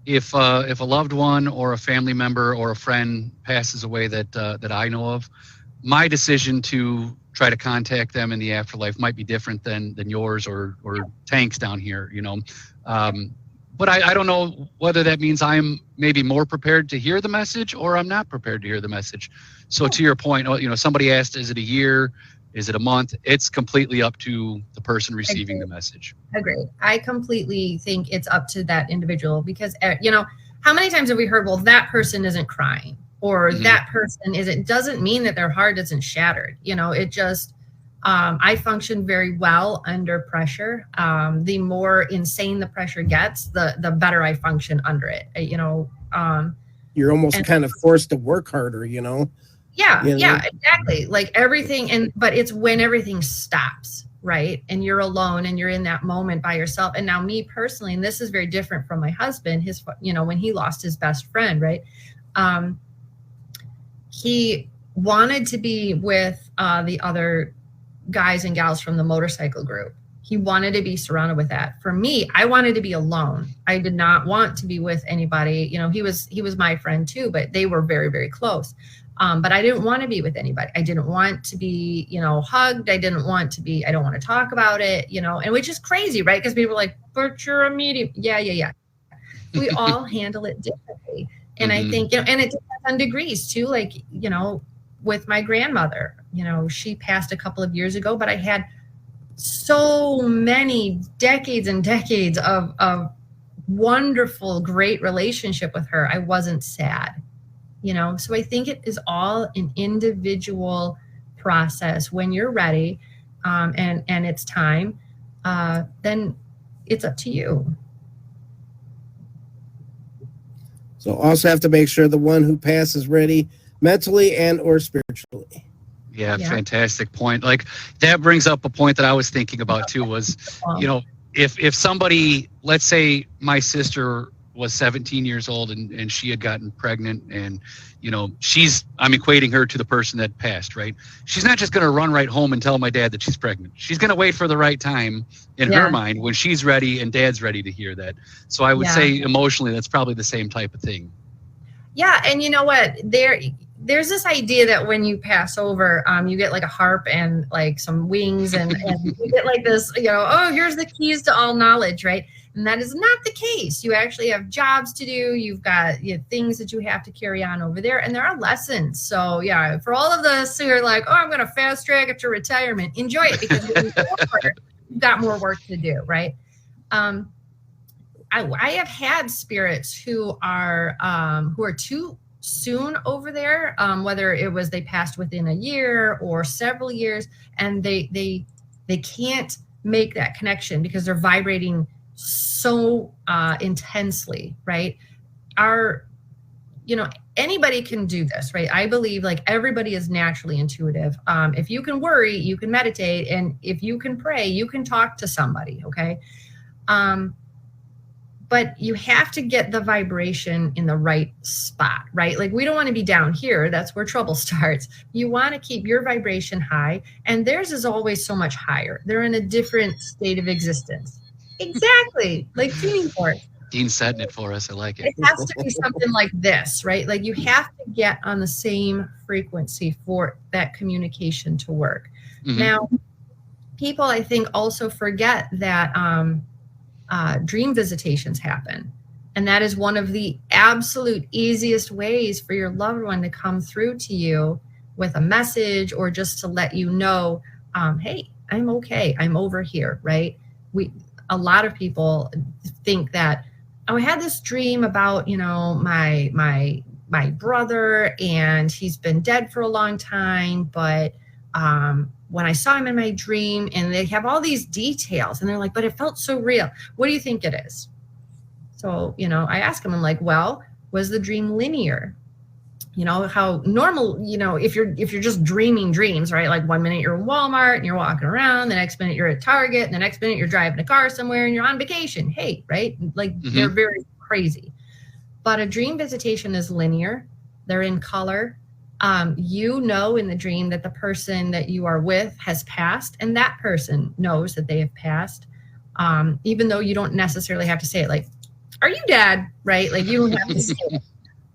A: if a loved one or a family member or a friend passes away that I know of, my decision to try to contact them in the afterlife might be different than yours or Tank's down here, But I don't know whether that means I'm maybe more prepared to hear the message or I'm not prepared to hear the message. So to your point, somebody asked, is it a year? Is it a month? It's completely up to the person receiving the message.
C: Agreed. I completely think it's up to that individual because, how many times have we heard, well, that person isn't crying or that person isn't, doesn't mean that their heart isn't shattered. It just, I function very well under pressure. The more insane the pressure gets, the better I function under it.
B: You're almost kind of forced to work harder,
C: Yeah, exactly. Like everything, but it's when everything stops, right? And you're alone and you're in that moment by yourself. And now me personally, and this is very different from my husband, when he lost his best friend, right? He wanted to be with the other guys and gals from the motorcycle group. He wanted to be surrounded with that. For me, I wanted to be alone. I did not want to be with anybody. He was my friend too, but they were very, very close. But I didn't want to be with anybody. I didn't want to be, hugged. I don't want to talk about it, and which is crazy, right? Because people are like, but you're a medium. Yeah. We all handle it differently. And I think, and it depends on degrees too. Like, with my grandmother, she passed a couple of years ago, but I had so many decades and decades of wonderful, great relationship with her. I wasn't sad. So I think it is all an individual process. When you're ready and it's time, then it's up to you.
B: So also have to make sure the one who passes ready mentally and or spiritually.
A: Yeah, fantastic point. Like that brings up a point that I was thinking about too was, if somebody, let's say my sister was 17 years old and she had gotten pregnant and, I'm equating her to the person that passed, right? She's not just going to run right home and tell my dad that she's pregnant. She's going to wait for the right time in her mind when she's ready and dad's ready to hear that. So I would say emotionally, that's probably the same type of thing.
C: Yeah. And you know what? There's this idea that when you pass over, you get like a harp and like some wings and you get like this, here's the keys to all knowledge, right? And that is not the case. You actually have jobs to do. You've got things that you have to carry on over there. And there are lessons. So yeah, for all of us who are like, oh, I'm going to fast track it to retirement, enjoy it because you've got more work to do, right? I have had spirits who are too soon over there, whether it was they passed within a year or several years, and they can't make that connection because they're vibrating so intensely, right? Anybody can do this, right? I believe like everybody is naturally intuitive. If you can worry, you can meditate, and if you can pray, you can talk to somebody, okay? But you have to get the vibration in the right spot, right? Like we don't want to be down here. That's where trouble starts. You want to keep your vibration high, and theirs is always so much higher. They're in a different state of existence. Exactly. Like tuning forks.
A: Dean's setting it for us. I like it.
C: It has to be something like this, right? Like you have to get on the same frequency for that communication to work. Now, people, I think, also forget that dream visitations happen. And that is one of the absolute easiest ways for your loved one to come through to you with a message, or just to let you know, hey, I'm okay, I'm over here, right? A lot of people think that, oh, I had this dream about, my brother, and he's been dead for a long time, but when I saw him in my dream, and they have all these details, and they're like, but it felt so real. What do you think it is? So, I ask them, I'm like, well, was the dream linear? How normal, if you're just dreaming dreams, right? Like 1 minute you're in Walmart and you're walking around, the next minute you're at Target, and the next minute you're driving a car somewhere and you're on vacation. Hey, right? Like they're very crazy. But a dream visitation is linear. They're in color. In the dream that the person that you are with has passed, and that person knows that they have passed. Even though you don't necessarily have to say it, like, are you dead? Right? Like, you don't have to say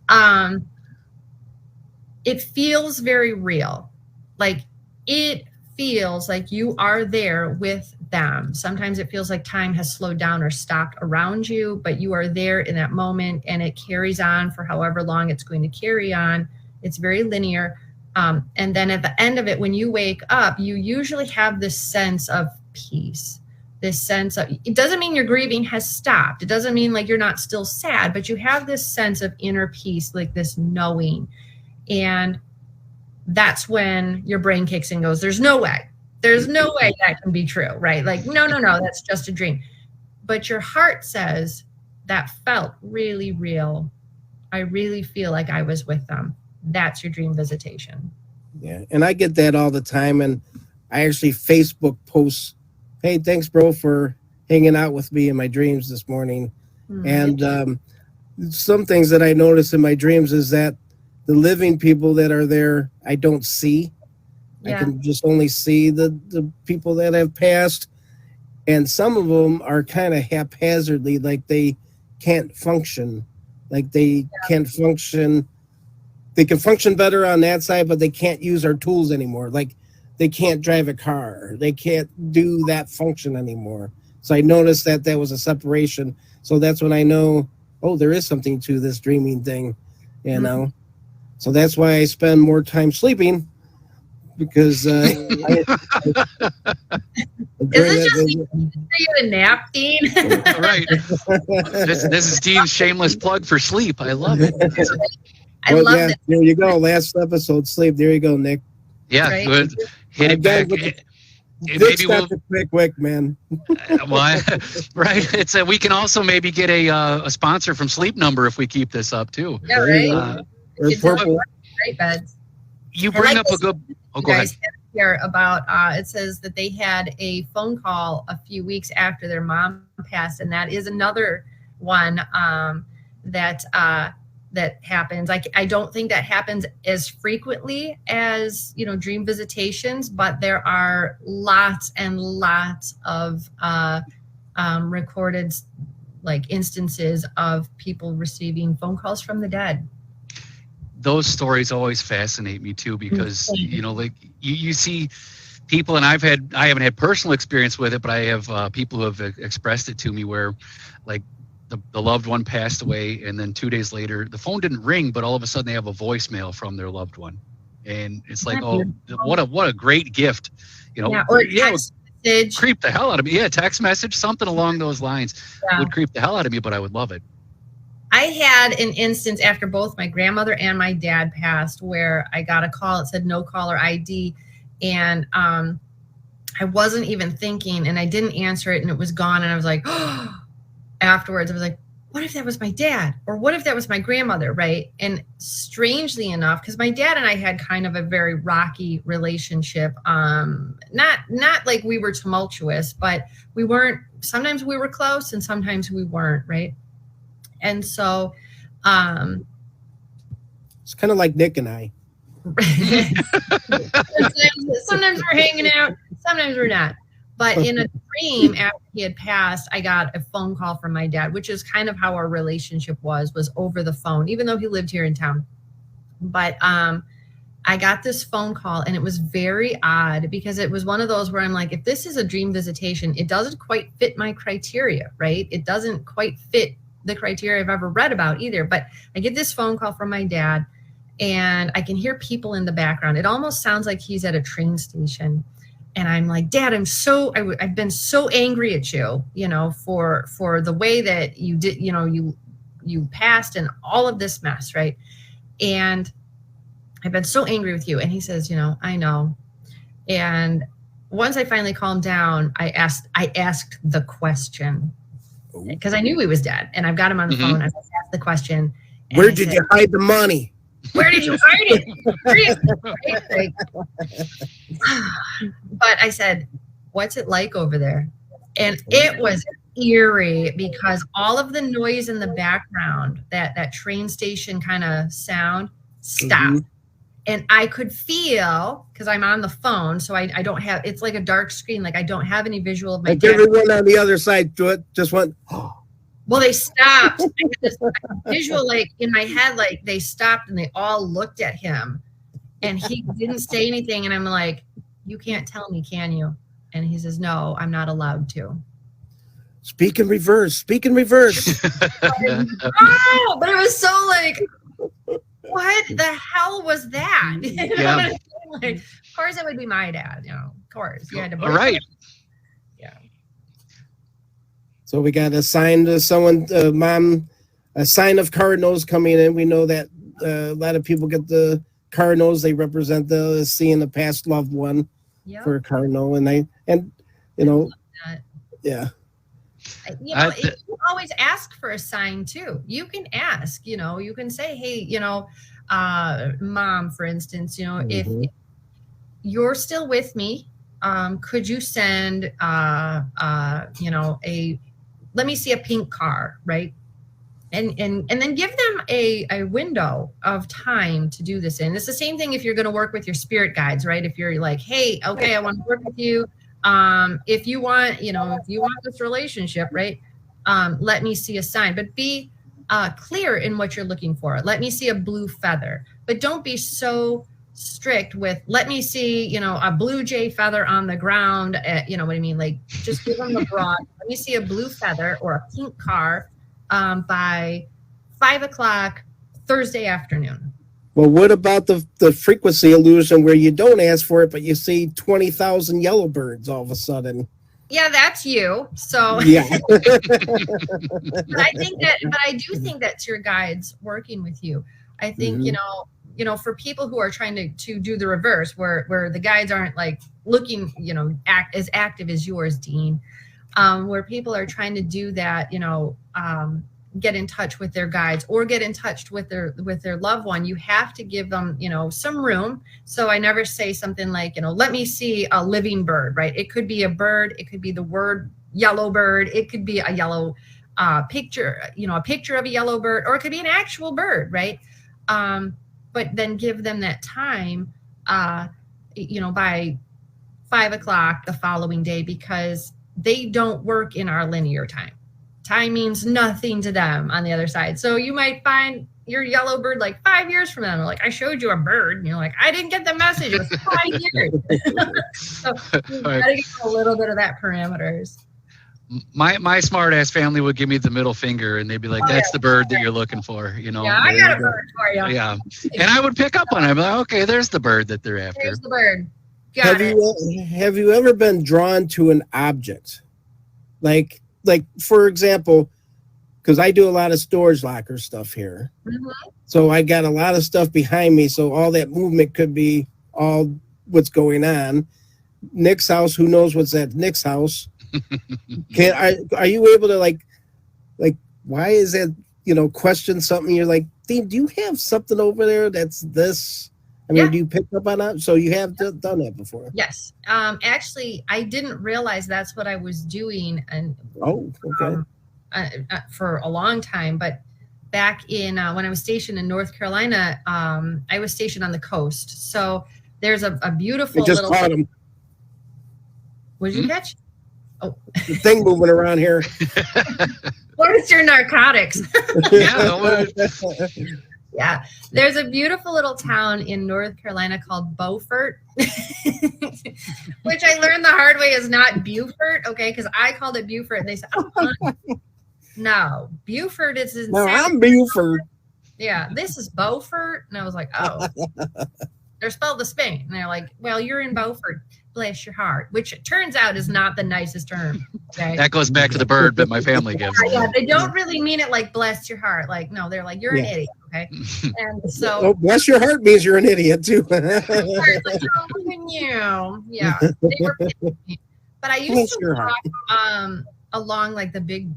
C: it. It feels very real. Like, it feels like you are there with them. Sometimes it feels like time has slowed down or stopped around you, but you are there in that moment, and it carries on for however long it's going to carry on. It's very linear. And then at the end of it, when you wake up, you usually have this sense of peace. This sense of, it doesn't mean your grieving has stopped. It doesn't mean like you're not still sad, but you have this sense of inner peace, like this knowing. And that's when your brain kicks in and goes, there's no way that can be true, right? Like, no, that's just a dream. But your heart says, that felt really real. I really feel like I was with them. That's your dream visitation.
B: Yeah. And I get that all the time. And I actually Facebook post, hey, thanks, bro, for hanging out with me in my dreams this morning. Mm-hmm. And some things that I notice in my dreams is that the living people that are there, I don't see. Yeah. I can just only see the people that have passed. And some of them are kind of haphazardly, like they can't function. Like they can't function. They can function better on that side, but they can't use our tools anymore. Like they can't drive a car. They can't do that function anymore. So I noticed that was a separation. So that's when I know, oh, there is something to this dreaming thing, you know? So that's why I spend more time sleeping, because
C: is it just you a nap, Dean?
A: Right. This is Dean's shameless plug for sleep. I love it.
C: I love it.
B: There you go. Last episode, sleep. There you go, Nick.
A: Yeah, right. Good. Hit it back.
B: Maybe we'll quick, man.
A: Well, right. It's we can also maybe get a sponsor from Sleep Number if we keep this up too.
C: Yeah, right. Great beds.
A: You bring up a good. Oh, go ahead.
C: Here about it says that they had a phone call a few weeks after their mom passed, and that is another one that happens. I don't think that happens as frequently as dream visitations, but there are lots and lots of recorded like instances of people receiving phone calls from the dead.
A: Those stories always fascinate me too, because like you see people, and I haven't had personal experience with it, but I have people who have expressed it to me where like the loved one passed away, and then 2 days later the phone didn't ring, but all of a sudden they have a voicemail from their loved one, and it's like, oh, what a great gift,
C: or a text message.
A: Creep the hell out of me. Yeah, text message, something along those lines would creep the hell out of me, but I would love it.
C: I had an instance after both my grandmother and my dad passed where I got a call. It said no caller ID. And I wasn't even thinking, and I didn't answer it, and it was gone. And I was like, oh, afterwards, I was like, what if that was my dad? Or what if that was my grandmother, right? And strangely enough, because my dad and I had kind of a very rocky relationship, not like we were tumultuous, but we weren't, sometimes we were close and sometimes we weren't, right? And so
B: it's kind of like Nick and I.
C: sometimes we're hanging out, sometimes we're not. But in a dream after he had passed, I got a phone call from my dad, which is kind of how our relationship was over the phone, even though he lived here in town. But I got this phone call, and it was very odd because it was one of those where I'm like, if this is a dream visitation, it doesn't quite fit my criteria, right? It doesn't quite fit the criteria I've ever read about either. But I get this phone call from my dad, and I can hear people in the background. It almost sounds like he's at a train station. And I'm like, Dad, I've been so angry at you, for the way that you did, you passed and all of this mess, right? And I've been so angry with you. And he says, I know. And once I finally calmed down, I asked the question, because I knew he was dead, and I've got him on the phone. I asked the question.
B: Where did you hide the money?
C: Where did you hide it? But I said, what's it like over there? And it was eerie, because all of the noise in the background, that train station kind of sound, stopped. And I could feel, because I'm on the phone, so I don't have, it's like a dark screen, like I don't have any visual of my dad.
B: Everyone on the other side just went,
C: well, they stopped. I had this visual, like in my head, like they stopped and they all looked at him, and he didn't say anything. And I'm like, you can't tell me, can you? And he says, no, I'm not allowed to.
B: Speak in reverse.
C: Oh, but it was so like, what the hell was that?
A: Yeah.
C: Like, of course it would be my dad, of course. You had to.
A: All right.
C: Yeah.
B: So we got assigned to someone, mom, a sign of cardinals coming in. We know that a lot of people get the cardinals. They represent seeing the past loved one for a cardinal. Yeah.
C: You always ask for a sign too. You can ask, you can say, hey, Mom, for instance, if you're still with me, could you send, let me see a pink car, right? And then give them a window of time to do this in. It's the same thing if you're going to work with your spirit guides, right? If you're like, hey, okay, I want to work with you. If you want this relationship, right? Let me see a sign, but be clear in what you're looking for. Let me see a blue feather, but don't be so strict with, let me see, a blue jay feather on the ground. You know what I mean? Like, just give them the broad, let me see a blue feather or a pink car by 5:00 Thursday afternoon.
B: Well, what about the frequency illusion where you don't ask for it, but you see 20,000 yellow birds all of a sudden?
C: Yeah, that's you. So
B: yeah.
C: but I do think that's your guides working with you. I think, for people who are trying to do the reverse, where the guides aren't like looking, as active as yours, Dean, where people are trying to do that, get in touch with their guides or get in touch with their loved one, you have to give them, some room. So I never say something like, let me see a living bird, right? It could be a bird. It could be the word yellow bird. It could be a yellow picture, a picture of a yellow bird, or it could be an actual bird, right? But then give them that time, by 5:00 the following day, because they don't work in our linear time. Time means nothing to them on the other side. So you might find your yellow bird like 5 years from now. Like, I showed you a bird, and you're like, I didn't get the message. It was 5 years. So you gotta get a little bit of that parameters.
A: My smart ass family would give me the middle finger, and they'd be like, "That's the bird that you're looking for,"
C: Yeah, I got a bird for you.
A: Yeah, and I would pick up on it. I'd be like, "Okay, there's the bird that they're after."
C: There's the bird. Got it.
B: Have you ever been drawn to an object, like for example, because I do a lot of storage locker stuff here, so I got a lot of stuff behind me. So all that movement could be all what's going on. Nick's house. Who knows what's at Nick's house? Are you able to like why is that, question something? You're like, Dean, do you have something over there that's this? I mean, do you pick up on that? So you have done that before?
C: Yes. Actually, I didn't realize that's what I was doing, and for a long time. But back in when I was stationed in North Carolina, I was stationed on the coast. So there's a beautiful
B: just
C: little.
B: Caught him.
C: What did you catch? Oh,
B: the thing moving around here.
C: Where's your narcotics? Yeah, there's a beautiful little town in North Carolina called Beaufort, which I learned the hard way is not Beaufort, okay? Because I called it Beaufort, and they said, "Oh, No, Buford is in
B: No,
C: South.
B: I'm Buford.
C: Yeah, this is Beaufort. And I was like, oh, they're spelled the same. And they're like, well, you're in Beaufort. Bless your heart, which it turns out is not the nicest term. Okay.
A: That goes back to the bird that my family gives.
C: Yeah, they don't really mean it like bless your heart. Like, no, they're like, you're an idiot. Okay. And so,
B: Oh, bless your heart means you're an idiot too.
C: like, oh, look at you. Yeah. They were kidding me. But I used
B: Bless
C: to
B: your heart.
C: walk along like the big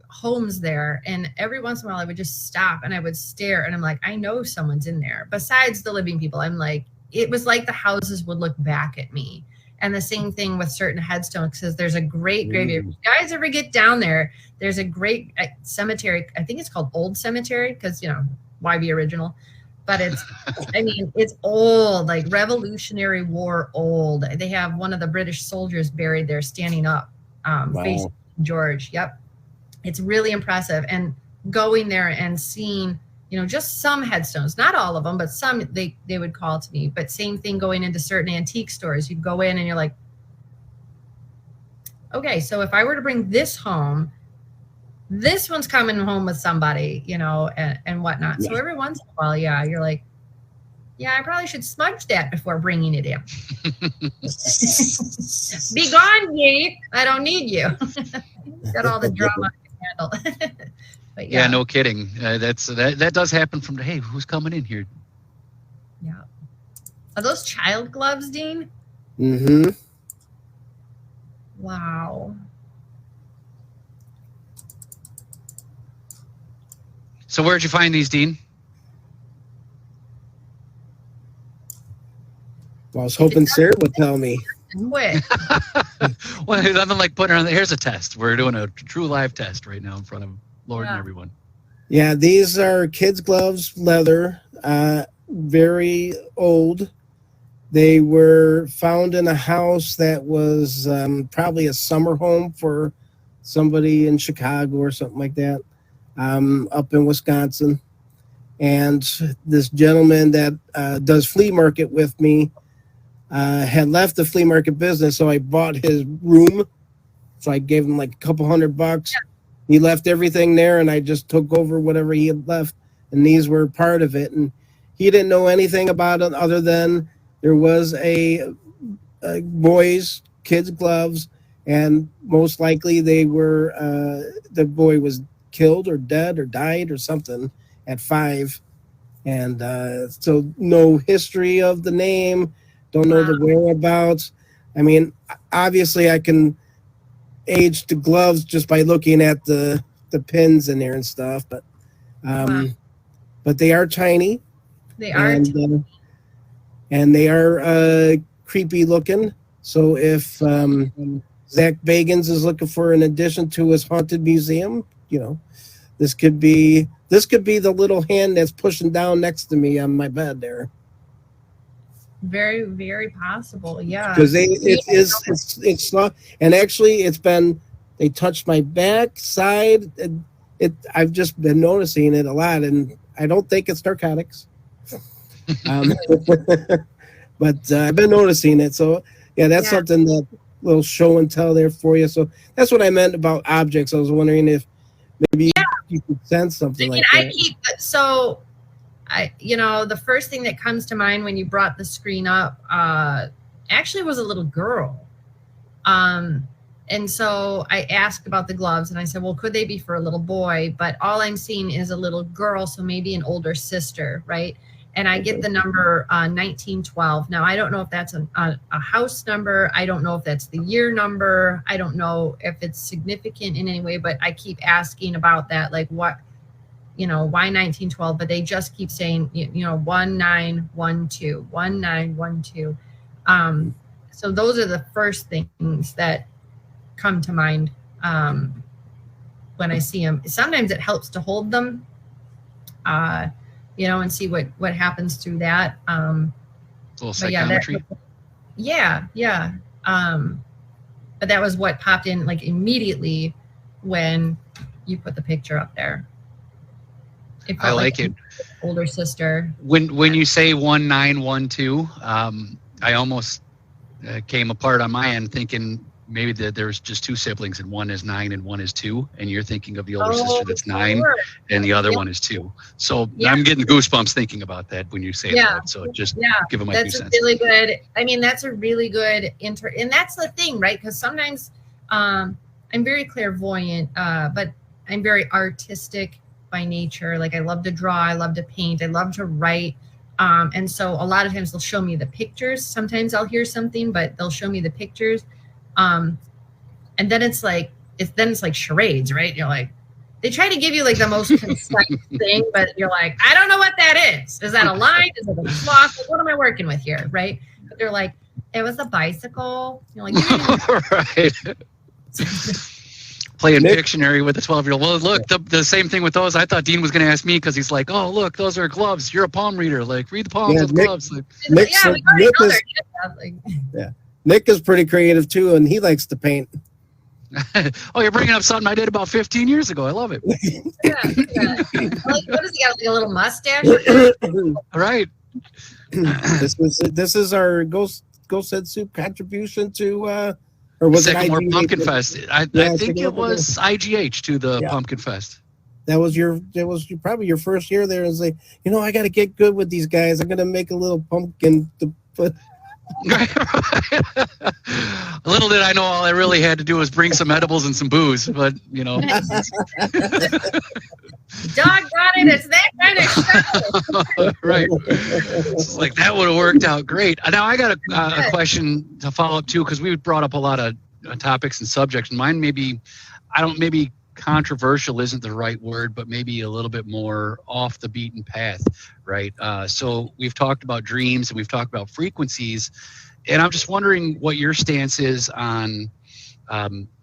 C: homes there, and every once in a while I would just stop and I would stare, and I'm like, I know someone's in there besides the living people. I'm like, it was like the houses would look back at me. And the same thing with certain headstones, because there's a great graveyard. If you guys ever get down there, there's a great cemetery. I think it's called Old Cemetery because, why be original? But it's, I mean, it's old, like Revolutionary War old. They have one of the British soldiers buried there standing up, facing George. Yep. It's really impressive. And going there and seeing, just some headstones, not all of them, but some they would call to me. But same thing going into certain antique stores. You'd go in and you're like, okay, so if I were to bring this home, this one's coming home with somebody, and whatnot. Yeah. So every once in a while, you're like, I probably should smudge that before bringing it in. Be gone, ye. I don't need you. Got all the drama I can handle. But
A: yeah, no kidding. That does happen from, hey, who's coming in here?
C: Yeah. Are those child gloves, Dean?
B: Mm-hmm.
C: Wow.
A: So where'd you find these, Dean?
B: Well, I was hoping Sarah would tell me.
C: What?
A: Well, nothing like putting her on. Here's a test. We're doing a true live test right now in front of Lord and everyone.
B: Yeah, these are kids' gloves, leather, very old. They were found in a house that was probably a summer home for somebody in Chicago or something like that, up in Wisconsin. And this gentleman that does flea market with me had left the flea market business, so I bought his room. So I gave him like a couple $100. Yeah. He left everything there, and I just took over whatever he had left, and these were part of it. And he didn't know anything about it other than there was a boys' kids' gloves, and most likely they were the boy was killed or dead or died or something at 5, and so no history of the name, don't know the whereabouts. I mean, obviously I can age the gloves just by looking at the pins in there and stuff, but they are tiny.
C: They are
B: and they are creepy looking. So if Zach Bagans is looking for an addition to his haunted museum, this could be the little hand that's pushing down next to me on my bed there.
C: Very, very possible. Yeah.
B: Because it's not, and actually they touched my back side. I've just been noticing it a lot, and I don't think it's narcotics. But I've been noticing it. So that's something that little show and tell there for you. So that's what I meant about objects. I was wondering if maybe you could sense something like that.
C: The first thing that comes to mind when you brought the screen up actually was a little girl. And so I asked about the gloves, and I said, well, could they be for a little boy? But all I'm seeing is a little girl, so maybe an older sister, right? And I get the number 1912. Now, I don't know if that's a house number. I don't know if that's the year number. I don't know if it's significant in any way, but I keep asking about that, like what, why 1912? But they just keep saying, 1912, 1912. So those are the first things that come to mind when I see them. Sometimes it helps to hold them, and see what happens through that.
A: A little psychometry.
C: Yeah. But that was what popped in like immediately when you put the picture up there.
A: I like it.
C: Older sister.
A: When you say 1912, I almost came apart on my end thinking maybe there's just two siblings and one is 9 and one is 2, and you're thinking of the older sister that's 9
C: sure.
A: and the other
C: Yeah.
A: one is 2. So
C: Yeah.
A: I'm getting goosebumps thinking about that when you say that. So just give them my 2
C: That's a
A: cents.
C: really good. I mean, that's a really good and that's the thing, right? Because sometimes I'm very clairvoyant, but I'm very artistic by nature. Like I love to draw, I love to paint, I love to write. And so a lot of times they'll show me the pictures. Sometimes I'll hear something, but they'll show me the pictures. And then it's like charades, right? You're like, they try to give you like the most concise thing, but you're like, I don't know what that is. Is that a line? Is it a cloth? Like, what am I working with here, right? But they're like, it was a bicycle. You're like,
A: right. Playing Pictionary with a 12-year-old. Well, look, the same thing with those. I thought Dean was going to ask me because he's like, oh, look, those are gloves. You're a palm reader. Like, read the palms of the gloves. Like,
B: Nick is pretty creative too, and he likes to paint.
A: Oh, you're bringing up something I did about 15 years ago. I love it.
C: Like, what does he got? Like a little mustache?
A: Right.
B: This is our Ghost Head Soup contribution to or was
A: Second
B: it
A: More
B: IGH?
A: Pumpkin Fest. I think it was IGH to the Pumpkin Fest.
B: That was probably your first year there. And was like, I got to get good with these guys. I'm gonna make a little pumpkin to put.
A: Little did I know, all I really had to do was bring some edibles and some booze. But
C: Doggone it, it's that kind of show.
A: Right. It's like that would have worked out great. Now I got a question to follow up too, because we brought up a lot of topics and subjects. Mine maybe controversial isn't the right word, but maybe a little bit more off the beaten path, right? So we've talked about dreams and we've talked about frequencies, and I'm just wondering what your stance is on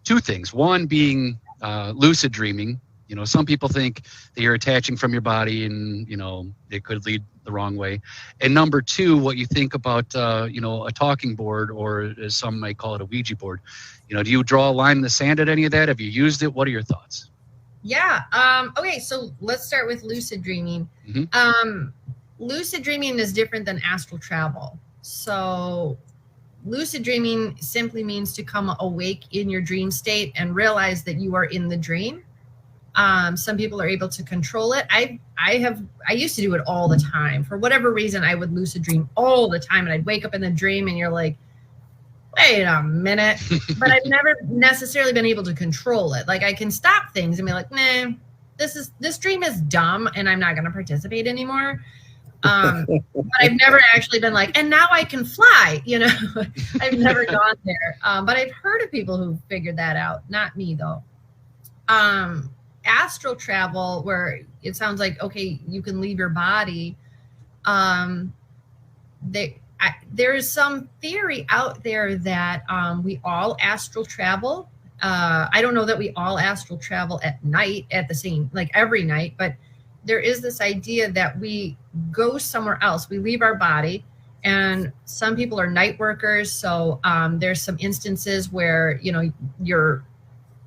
A: 2 things. One being lucid dreaming. Some people think that you're attaching from your body and, it could lead the wrong way. And number 2, what you think about, a talking board, or as some might call it, a Ouija board. Do you draw a line in the sand at any of that? Have you used it? What are your thoughts?
C: Yeah. Okay. So let's start with lucid dreaming.
A: Mm-hmm.
C: Lucid dreaming is different than astral travel. So lucid dreaming simply means to come awake in your dream state and realize that you are in the dream. Some people are able to control it. I used to do it all the time. For whatever reason, I would lucid dream all the time, and I'd wake up in the dream and you're like, wait a minute. But I've never necessarily been able to control it. Like I can stop things and be like, nah, this dream is dumb and I'm not going to participate anymore. But I've never actually been like, and now I can fly, I've never gone there. But I've heard of people who figured that out. Not me though. Astral travel, where it sounds like, okay, you can leave your body. There is some theory out there that we all astral travel. I don't know that we all astral travel at night at the same, like every night, but there is this idea that we go somewhere else. We leave our body, and some people are night workers. So there's some instances where, your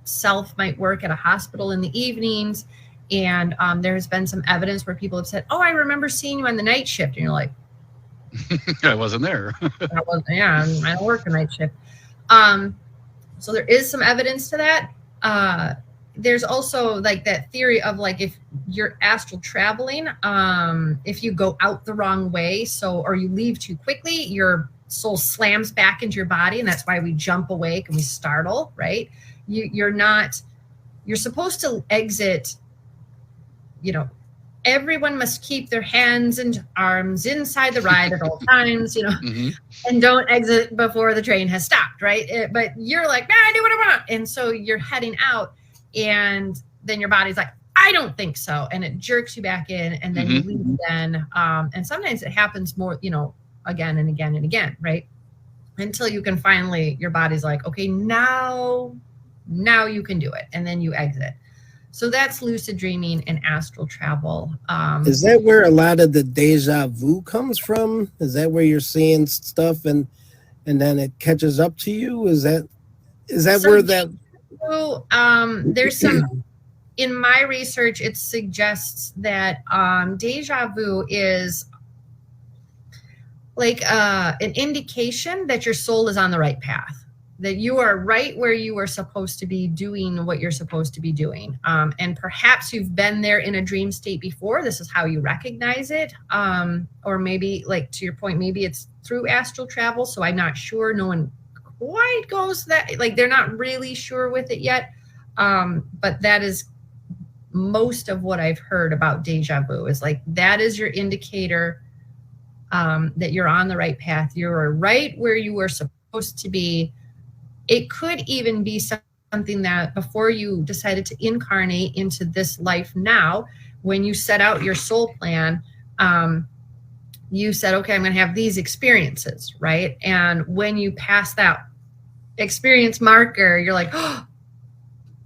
C: self might work at a hospital in the evenings. And there's been some evidence where people have said, oh, I remember seeing you on the night shift. And you're like,
A: I wasn't there.
C: I don't work a night shift. So there is some evidence to that. There's also like that theory of like, if you're astral traveling, if you go out the wrong way, or you leave too quickly, your soul slams back into your body. And that's why we jump awake and we startle, right? You're supposed to exit, everyone must keep their hands and arms inside the ride at all times,
A: Mm-hmm.
C: and don't exit before the train has stopped, right? But you're like, I do what I want. And so you're heading out, and then your body's like, I don't think so. And it jerks you back in, and then you leave again. And sometimes it happens more, again and again and again, right? Until you can finally, your body's like, okay, now you can do it. And then you exit. So that's lucid dreaming and astral travel.
B: Is that where a lot of the deja vu comes from? Is that where you're seeing stuff and then it catches up to you? Is that where that?
C: So, there's some, in my research, it suggests that deja vu is like an indication that your soul is on the right path. that you are right where you were supposed to be doing what you're supposed to be doing. And perhaps you've been there in a dream state before. This is how you recognize it. Or maybe, like to your point, maybe it's through astral travel. So I'm not sure. No one quite goes that, like they're not really sure with it yet. But that is most of what I've heard about deja vu, is like that is your indicator that you're on the right path. You're right where you were supposed to be. It could even be something that before you decided to incarnate into this life now, when you set out your soul plan, you said, okay, I'm going to have these experiences, right? And when you pass that experience marker, you're like, oh,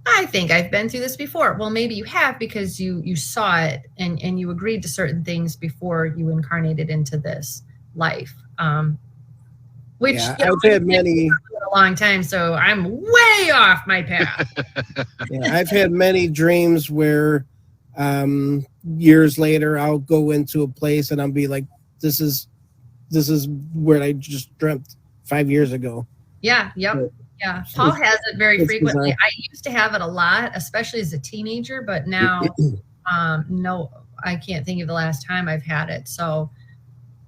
C: I think I've been through this before. Well, maybe you have, because you saw it and you agreed to certain things before you incarnated into this life. Which
B: I've had many
C: a long time, so I'm way off my path.
B: I've had many dreams where years later I'll go into a place and I'll be like, this is where I just dreamt 5 years ago.
C: Yeah. Paul has it very frequently. I used to have it a lot, especially as a teenager, but now no, I can't think of the last time I've had it. So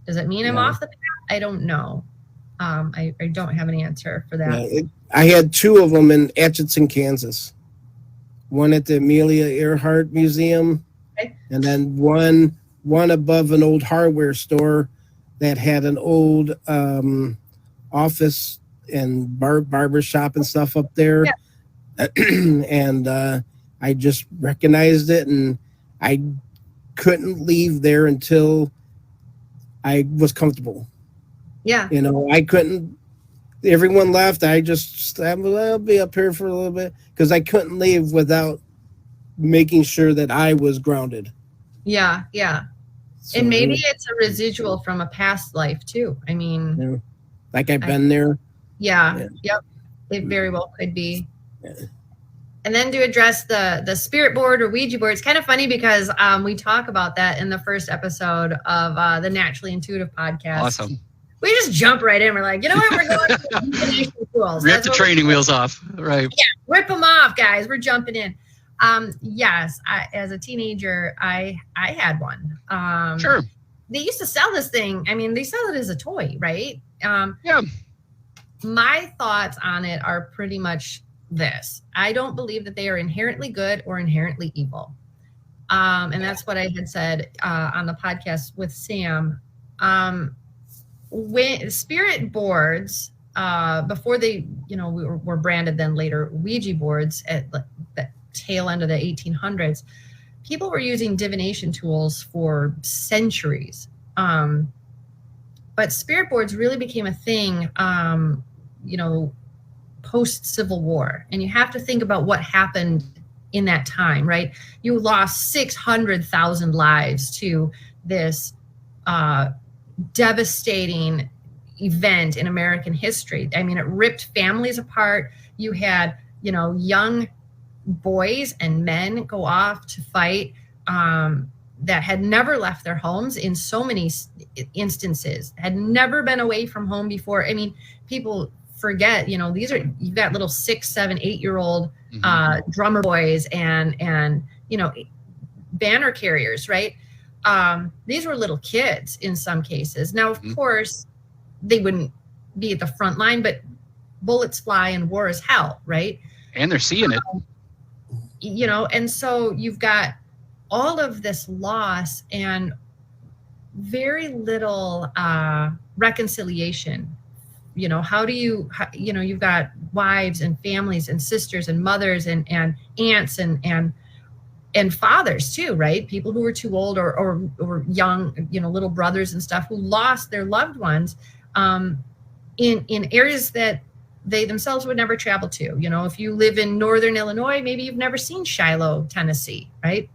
C: does it mean I'm off the path? I don't know. I don't have an answer for that.
B: I had 2 of them in Atchison, Kansas. One at the Amelia Earhart Museum, and then one above an old hardware store that had an old office and barber shop and stuff up there. Yeah. And I just recognized it, and I couldn't leave there until I was comfortable.
C: Yeah.
B: I couldn't, everyone left. I'll be up here for a little bit, because I couldn't leave without making sure that I was grounded.
C: Yeah. So, and maybe it's a residual from a past life too. I mean,
B: like I've been there.
C: Yeah. Yep. It very well could be. Yeah. And then to address the spirit board or Ouija board, it's kind of funny because we talk about that in the first episode of the Naturally Intuitive podcast.
A: Awesome.
C: We just jump right in. We're like, you know what? We're going to the divination tools.
A: Rip the training wheels off. Right.
C: Yeah, rip them off, guys. We're jumping in. Yes, as a teenager, I had one.
A: Sure.
C: They used to sell this thing. I mean, they sell it as a toy, right?
A: Yeah.
C: My thoughts on it are pretty much this. I don't believe that they are inherently good or inherently evil. And that's what I had said on the podcast with Sam. When spirit boards, before they, were branded then later Ouija boards at the tail end of the 1800s, people were using divination tools for centuries. But spirit boards really became a thing, post-Civil War. And you have to think about what happened in that time, right? You lost 600,000 lives to this devastating event in American history. I mean, it ripped families apart. You had, young boys and men go off to fight that had never left their homes in so many instances, had never been away from home before. I mean, people forget, you've got little 6, 7, 8-year-old drummer boys and banner carriers, right? These were little kids in some cases. Now, of course, they wouldn't be at the front line, but bullets fly and war is hell, right?
A: And they're seeing it.
C: And so you've got all of this loss and very little reconciliation. How do you've got wives and families and sisters and mothers and aunts and fathers too, right? People who were too old or young, little brothers and stuff who lost their loved ones in areas that they themselves would never travel to. If you live in Northern Illinois, maybe you've never seen Shiloh, Tennessee, right?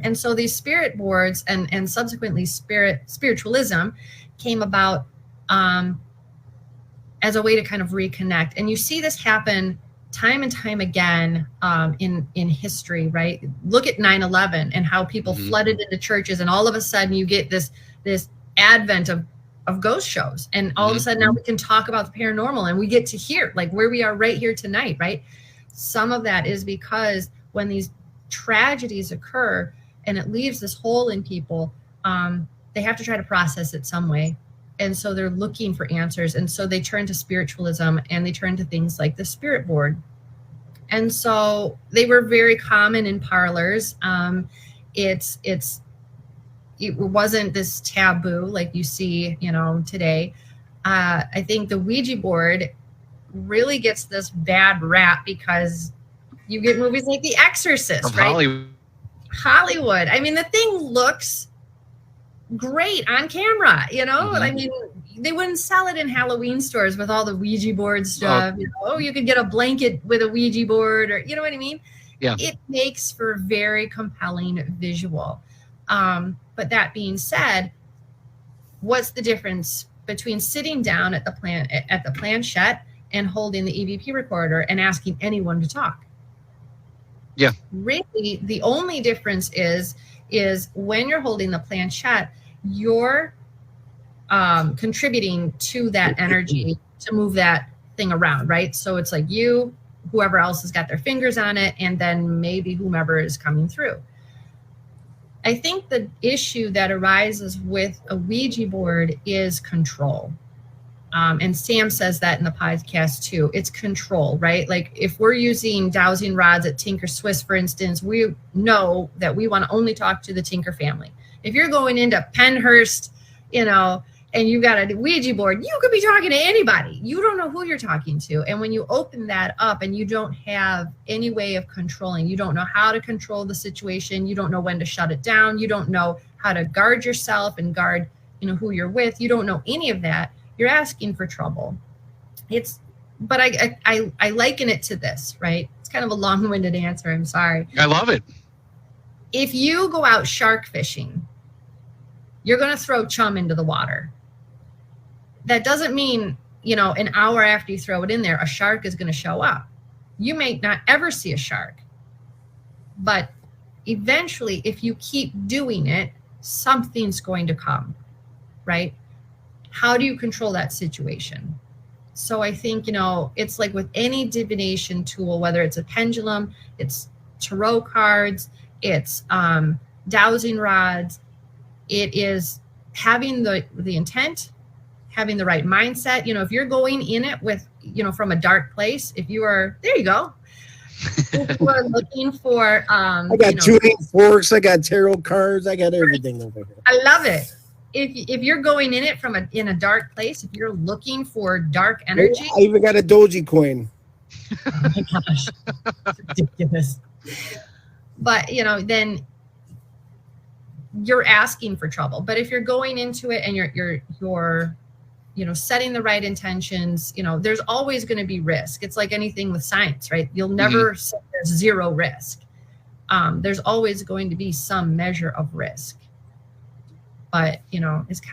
C: And so these spirit boards and subsequently spiritualism came about as a way to kind of reconnect. And you see this happen time and time again in history, right? Look at 9/11 and how people flooded into churches, and all of a sudden you get this advent of of ghost shows. And all of a sudden now we can talk about the paranormal and we get to hear like where we are right here tonight, right? Some of that is because when these tragedies occur and it leaves this hole in people, they have to try to process it some way. And so they're looking for answers. And so they turn to spiritualism and they turn to things like the spirit board. And so they were very common in parlors. It wasn't this taboo like you see, today. I think the Ouija board really gets this bad rap because you get movies like The Exorcist, right? Hollywood. I mean, the thing looks great on camera, I mean, they wouldn't sell it in Halloween stores with all the Ouija board stuff. You could get a blanket with a Ouija board, or you know what I mean?
A: Yeah.
C: It makes for very compelling visual. But that being said, what's the difference between sitting down at the planchette and holding the EVP recorder and asking anyone to talk?
A: Yeah.
C: Really, the only difference is when you're holding the planchette, you're contributing to that energy to move that thing around, right? So it's like you, whoever else has got their fingers on it, and then maybe whomever is coming through. I think the issue that arises with a Ouija board is control. And Sam says that in the podcast too. It's control, right? Like if we're using dowsing rods at Tinker Swiss, for instance, we know that we want to only talk to the Tinker family. If you're going into Penhurst, and you got a Ouija board, you could be talking to anybody. You don't know who you're talking to. And when you open that up and you don't have any way of controlling, you don't know how to control the situation. You don't know when to shut it down. You don't know how to guard yourself and guard, who you're with. You don't know any of that. You're asking for trouble. But I liken it to this, right? It's kind of a long-winded answer. I'm sorry.
A: I love it.
C: If you go out shark fishing, you're going to throw chum into the water. That doesn't mean, an hour after you throw it in there, a shark is going to show up. You may not ever see a shark. But eventually, if you keep doing it, something's going to come, right? How do you control that situation? So I think, it's like with any divination tool, whether it's a pendulum, it's tarot cards, it's dowsing rods, it is having the intent, having the right mindset. If you're going in it with, from a dark place, there you go. If you are looking for,
B: I got tuning forks, I got tarot cards, I got everything over here.
C: I love it. If you're going in it in a dark place, if you're looking for dark energy.
B: I even got a Doji coin.
C: Oh my gosh. It's ridiculous. But, then you're asking for trouble. But if you're going into it and you're setting the right intentions, there's always going to be risk. It's like anything with science, right? You'll never say there's zero risk. There's always going to be some measure of risk. But,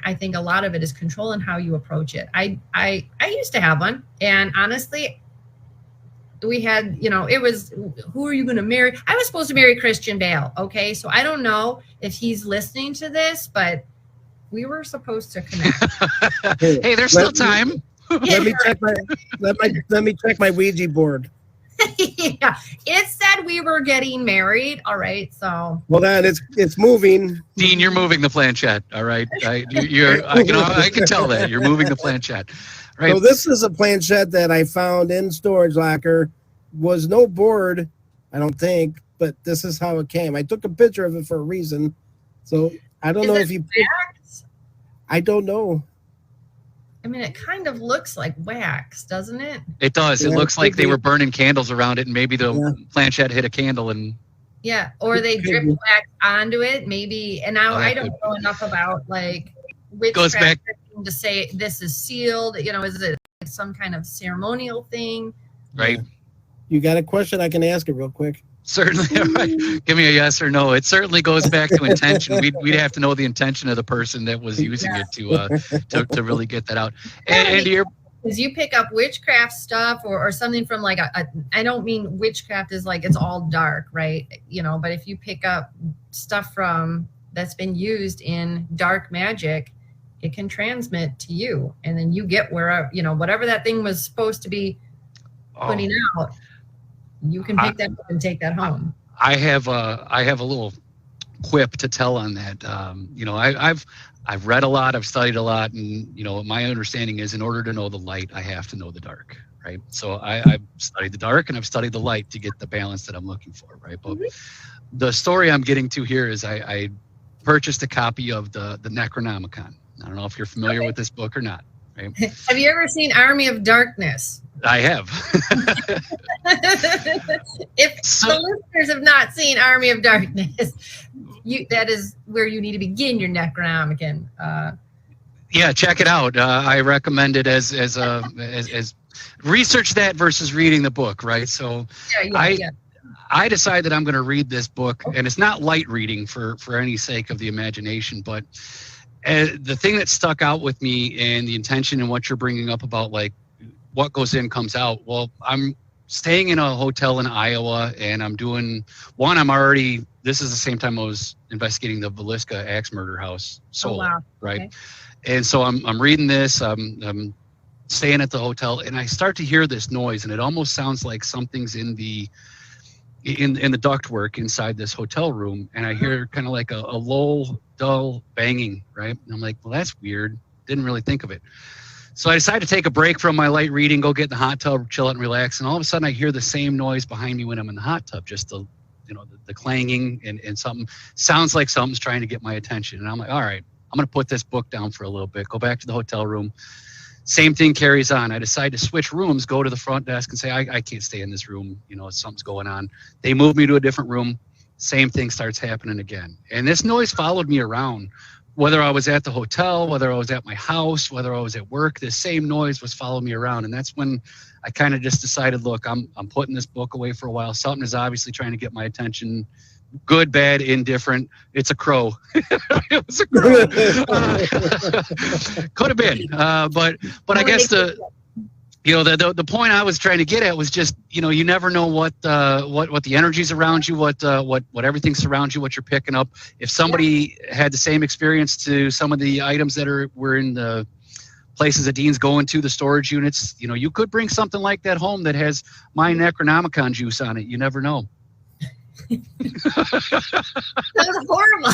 C: I think a lot of it is control and how you approach it. I used to have one. And honestly, we had, it was, who are you going to marry? I was supposed to marry Christian Bale. Okay. So I don't know if he's listening to this, but we were supposed to connect.
A: Hey, there's still time.
B: Let me check my Ouija board.
C: Yeah, it said we were getting married. All right, so.
B: Well, then it's moving.
A: Dean, you're moving the planchette. All right, I can tell that you're moving the planchette. Right.
B: So this is a planchette that I found in storage locker. Was no board, I don't think, but this is how it came. I took a picture of it for a reason. So I don't know if you.
C: Wax?
B: I don't know.
C: I mean, it kind of looks like wax, doesn't it?
A: It does.
B: Yeah,
A: it looks like they
B: be.
A: were burning candles around it, and maybe the planchette hit a candle and.
C: Yeah, or they drip wax onto it, maybe. And now I don't know enough about like witchcraft to say this is sealed. Is it some kind of ceremonial thing?
A: Right.
B: You got a question? I can ask it real quick.
A: Certainly. All right. Give me a yes or no. It certainly goes back to intention. We'd have to know the intention of the person that was using it to really get that out. And your.
C: Because you pick up witchcraft stuff or something from like I don't mean witchcraft is like it's all dark, right? But if you pick up stuff from that's been used in dark magic, it can transmit to you, and then you get where, whatever that thing was supposed to be putting out, you can pick that up and take that home.
A: I have a little quip to tell on that. I've read a lot, I've studied a lot, and my understanding is in order to know the light, I have to know the dark, right? So I've studied the dark and I've studied the light to get the balance that I'm looking for, right? But the story I'm getting to here is I purchased a copy of the Necronomicon. I don't know if you're familiar with this book or not. Right?
C: Have you ever seen Army of Darkness?
A: I have.
C: If the listeners have not seen Army of Darkness, that is where you need to begin your Necronomicon.
A: Yeah, check it out. I recommend it as research that versus reading the book, right? So I decide that I'm going to read this book, and it's not light reading for any sake of the imagination, but the thing that stuck out with me and the intention and what you're bringing up about like what goes in comes out. Well, I'm staying in a hotel in Iowa, and I'm doing one. This is the same time I was investigating the Villisca axe murder house solo, right? Okay. And so I'm reading this. I'm staying at the hotel, and I start to hear this noise, and it almost sounds like something's in the ductwork inside this hotel room, and I hear kind of like a low, dull banging, right? And I'm like, well, that's weird. Didn't really think of it. So I decided to take a break from my light reading, go get in the hot tub, chill out and relax. And all of a sudden I hear the same noise behind me when I'm in the hot tub, just the clanging and something sounds like something's trying to get my attention. And I'm like, all right, I'm going to put this book down for a little bit, go back to the hotel room. Same thing carries on. I decide to switch rooms, go to the front desk and say, I can't stay in this room. Something's going on. They move me to a different room. Same thing starts happening again. And this noise followed me around, whether I was at the hotel, whether I was at my house, whether I was at work, this same noise was following me around. And that's when I kind of just decided, look, I'm putting this book away for a while. Something is obviously trying to get my attention. Good, bad, indifferent. It's a crow. It was a crow. Could have been. But I guess the point I was trying to get at was just, you never know what the energies around you, what everything surrounds you, what you're picking up. If somebody had the same experience to some of the items that were in the places that Dean's going to, the storage units, you could bring something like that home that has my Necronomicon juice on it. You never know.
C: That was horrible.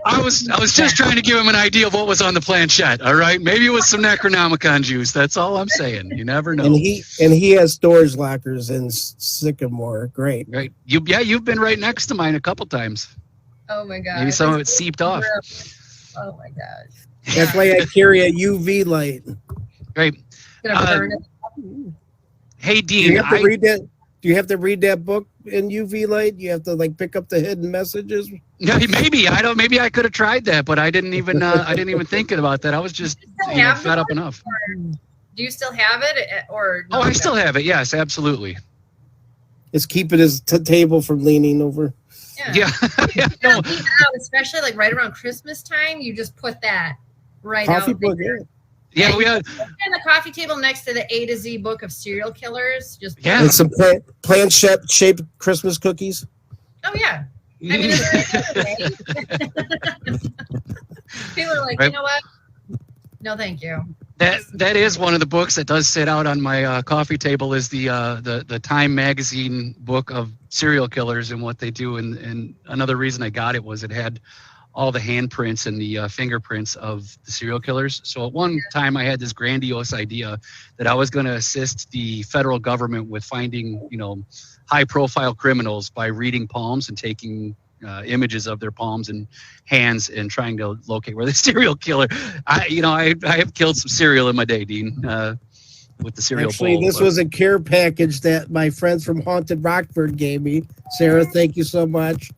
A: I was just trying to give him an idea of what was on the planchette. All right, maybe it was some Necronomicon juice. That's all I'm saying. You never know.
B: And he has storage lockers in Sycamore. Great.
A: Right. You've been right next to mine a couple times.
C: Oh my god.
A: Maybe some of it seeped off.
C: Oh my gosh.
B: That's why I carry a UV light.
A: Great.
C: Gonna burn it.
A: Hey Dean,
B: do you have to read that? Do you have to read that book in UV light? You have to pick up the hidden messages.
A: Yeah, maybe Maybe I could have tried that, but I didn't even think about that. I was just fed up enough.
C: Do you still have it, or?
A: I still have it. Yes, absolutely.
B: It's keeping his table from leaning over.
A: Yeah.
C: No. Especially right around Christmas time, you just put that right
B: coffee
C: out
B: book.
C: there.
A: Yeah, we had
C: on the coffee table next to the A to Z book of serial killers.
B: And some planchette-shaped Christmas cookies.
C: Oh yeah, I mean, people are like, you know what? No, thank you.
A: That is one of the books that does sit out on my coffee table. Is the Time magazine book of serial killers and what they do. And another reason I got it was it had all the handprints and the fingerprints of the serial killers. So at one time I had this grandiose idea that I was going to assist the federal government with finding, high profile criminals by reading palms and taking images of their palms and hands and trying to locate where the serial killer. I have killed some cereal in my day, Dean, with the cereal
B: Actually,
A: bowl,
B: this was a care package that my friends from Haunted Rockford gave me. Sarah, thank you so much.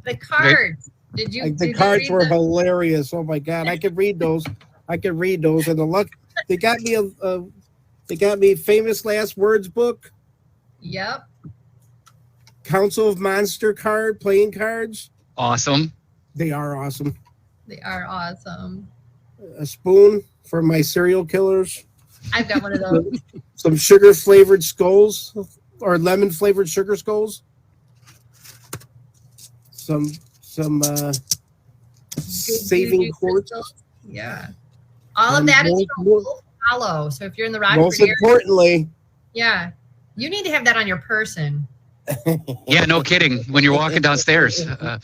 C: The cards. The
B: cards were hilarious. Oh my god, I could read those. And the luck, they got me famous last words book.
C: Yep.
B: Council of Monster playing cards.
A: Awesome.
B: They are awesome. A spoon for my serial killers.
C: I've got one of those.
B: Some sugar flavored skulls or lemon flavored sugar skulls. Some some saving
C: juju
B: quartz.
C: crystals. Yeah. All of
B: And
C: that is
B: most-
C: from Wolf Hollow. So if you're in the Rockford
B: Most
C: area,
B: importantly,
C: yeah, you need to have that on your person.
A: Yeah, no kidding. When you're walking downstairs.
C: Yeah,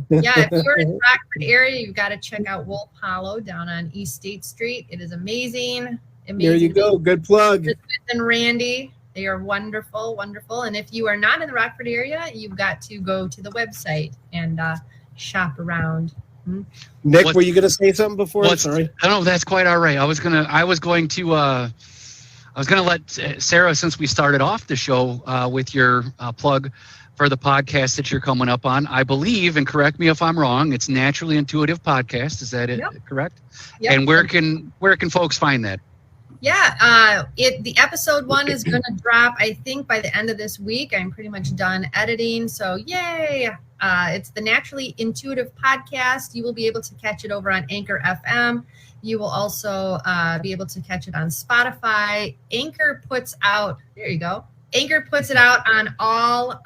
C: if you're in the Rockford area, you've got to check out Wolf Hollow down on East State Street. It is amazing. Amazing.
B: there you go. Good plug.
C: Elizabeth and Randy, they are wonderful, wonderful. And if you are not in the Rockford area, you've got to go to the website and shop around.
B: Nick,
A: What-
B: were you going to say something before? Sorry.
A: I don't know. That's quite all right. I was going to let Sarah, since we started off the show with your plug for the podcast that you're coming up on. I believe, and correct me if I'm wrong, it's Naturally Intuitive Podcast. Is that it?
C: Yep.
A: Correct?
C: Yep.
A: And where can folks find that?
C: Yeah, the episode 1 is going to drop, I think, by the end of this week. I'm pretty much done editing, so yay! It's the Naturally Intuitive Podcast. You will be able to catch it over on Anchor FM. You will also be able to catch it on Spotify. Anchor puts it out on all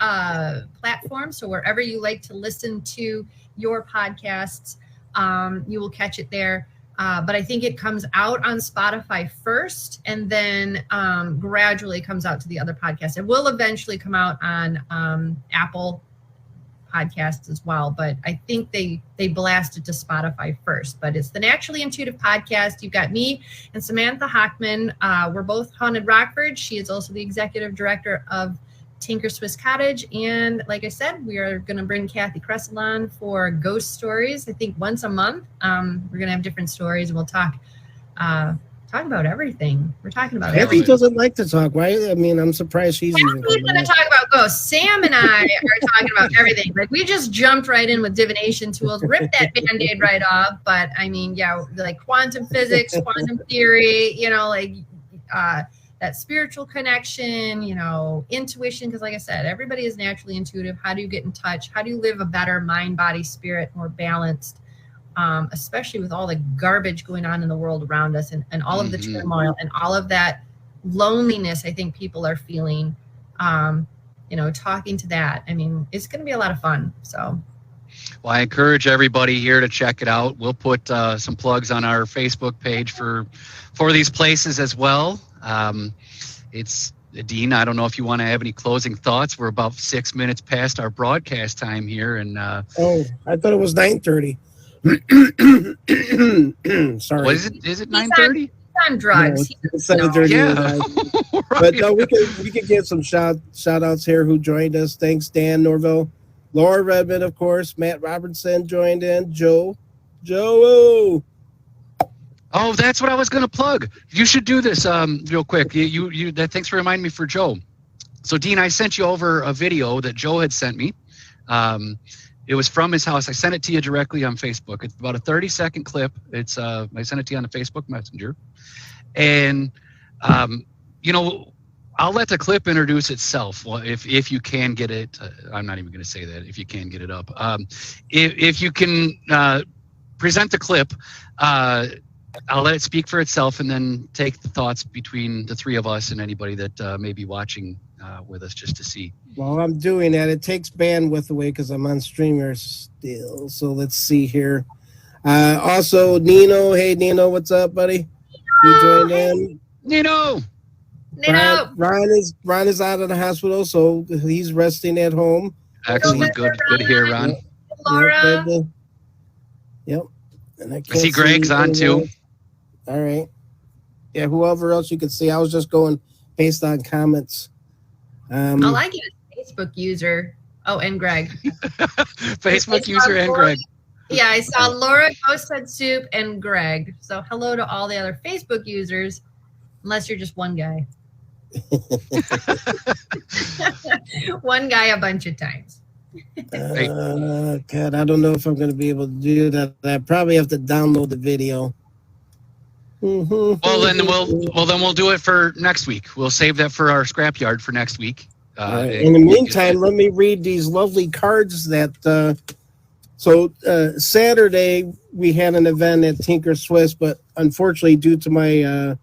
C: platforms. So wherever you like to listen to your podcasts, you will catch it there. But I think it comes out on Spotify first and then gradually comes out to the other podcasts. It will eventually come out on Apple Podcasts as well, but I think they blast it to Spotify first. But it's the Naturally Intuitive Podcast. You've got me and Samantha Hockman. We're both Haunted Rockford. She is also the executive director of Tinker Swiss Cottage. And like I said, we are going to bring Kathy Kressel on for ghost stories. I think once a month. We're going to have different stories, and we'll talk about everything. We're talking about
B: Kathy
C: everything.
B: doesn't like to talk. Why? I mean, I'm surprised she's even
C: Kathy's
B: coming
C: going to
B: in.
C: talk about ghosts. Sam and I are talking about everything. Like, we just jumped right in with divination tools, ripped that Band-Aid right off. But I mean, yeah, like quantum physics, quantum theory, that spiritual connection, intuition. Because like I said, everybody is naturally intuitive. How do you get in touch? How do you live a better mind, body, spirit, more balanced? Especially with all the garbage going on in the world around us and all of the turmoil and all of that loneliness I think people are feeling, talking to that. I mean, it's going to be a lot of fun. So.
A: Well, I encourage everybody here to check it out. We'll put some plugs on our Facebook page for these places as well. It's Dean, I don't know if you want to have any closing thoughts. We're about 6 minutes past our broadcast time here. And
B: Oh, I thought it was 9:30. Sorry.
A: what is it? Is it 9:30?
C: On drugs.
B: No, it's 7:30.
A: Yeah.
B: But no, we could get some shout outs here who joined us. Thanks, Dan Norville, Laura Redmond, of course, Matt Robertson joined in, Joe.
A: Oh, that's what I was going to plug. You should do this real quick. Thanks for reminding me for Joe. So, Dean, I sent you over a video that Joe had sent me. It was from his house. I sent it to you directly on Facebook. It's about a 30-second clip. It's I sent it to you on the Facebook Messenger. And, I'll let the clip introduce itself. Well, if you can get it, I'm not even going to say that, if you can get it up. If you can present the clip, I'll let it speak for itself and then take the thoughts between the three of us and anybody that may be watching with us just to see.
B: While I'm doing that, it takes bandwidth away because I'm on Streamer still. So let's see here. Also, Nino. Hey, Nino, what's up, buddy? You joined in.
A: Nino!
B: Ron is out of the hospital, so he's resting at home.
A: Excellent. Good to hear, Ron.
C: Laura.
B: Yep. And
A: I see Greg's on too.
B: All right. Yeah, whoever else you could see. I was just going based on comments.
C: All I get is Facebook user. Oh, and Greg.
A: Facebook user and Greg.
C: Yeah, I saw Laura, Ghost Head Soup, and Greg. So hello to all the other Facebook users, unless you're just one guy. One guy a bunch of times.
B: God, I don't know if I'm going to be able to do that. I probably have to download the video.
A: Well, then we'll do it for next week. We'll save that for our scrapyard for next week.
B: In the meantime, let me read these lovely cards that. Saturday we had an event at Tinker Swiss, but unfortunately, due to my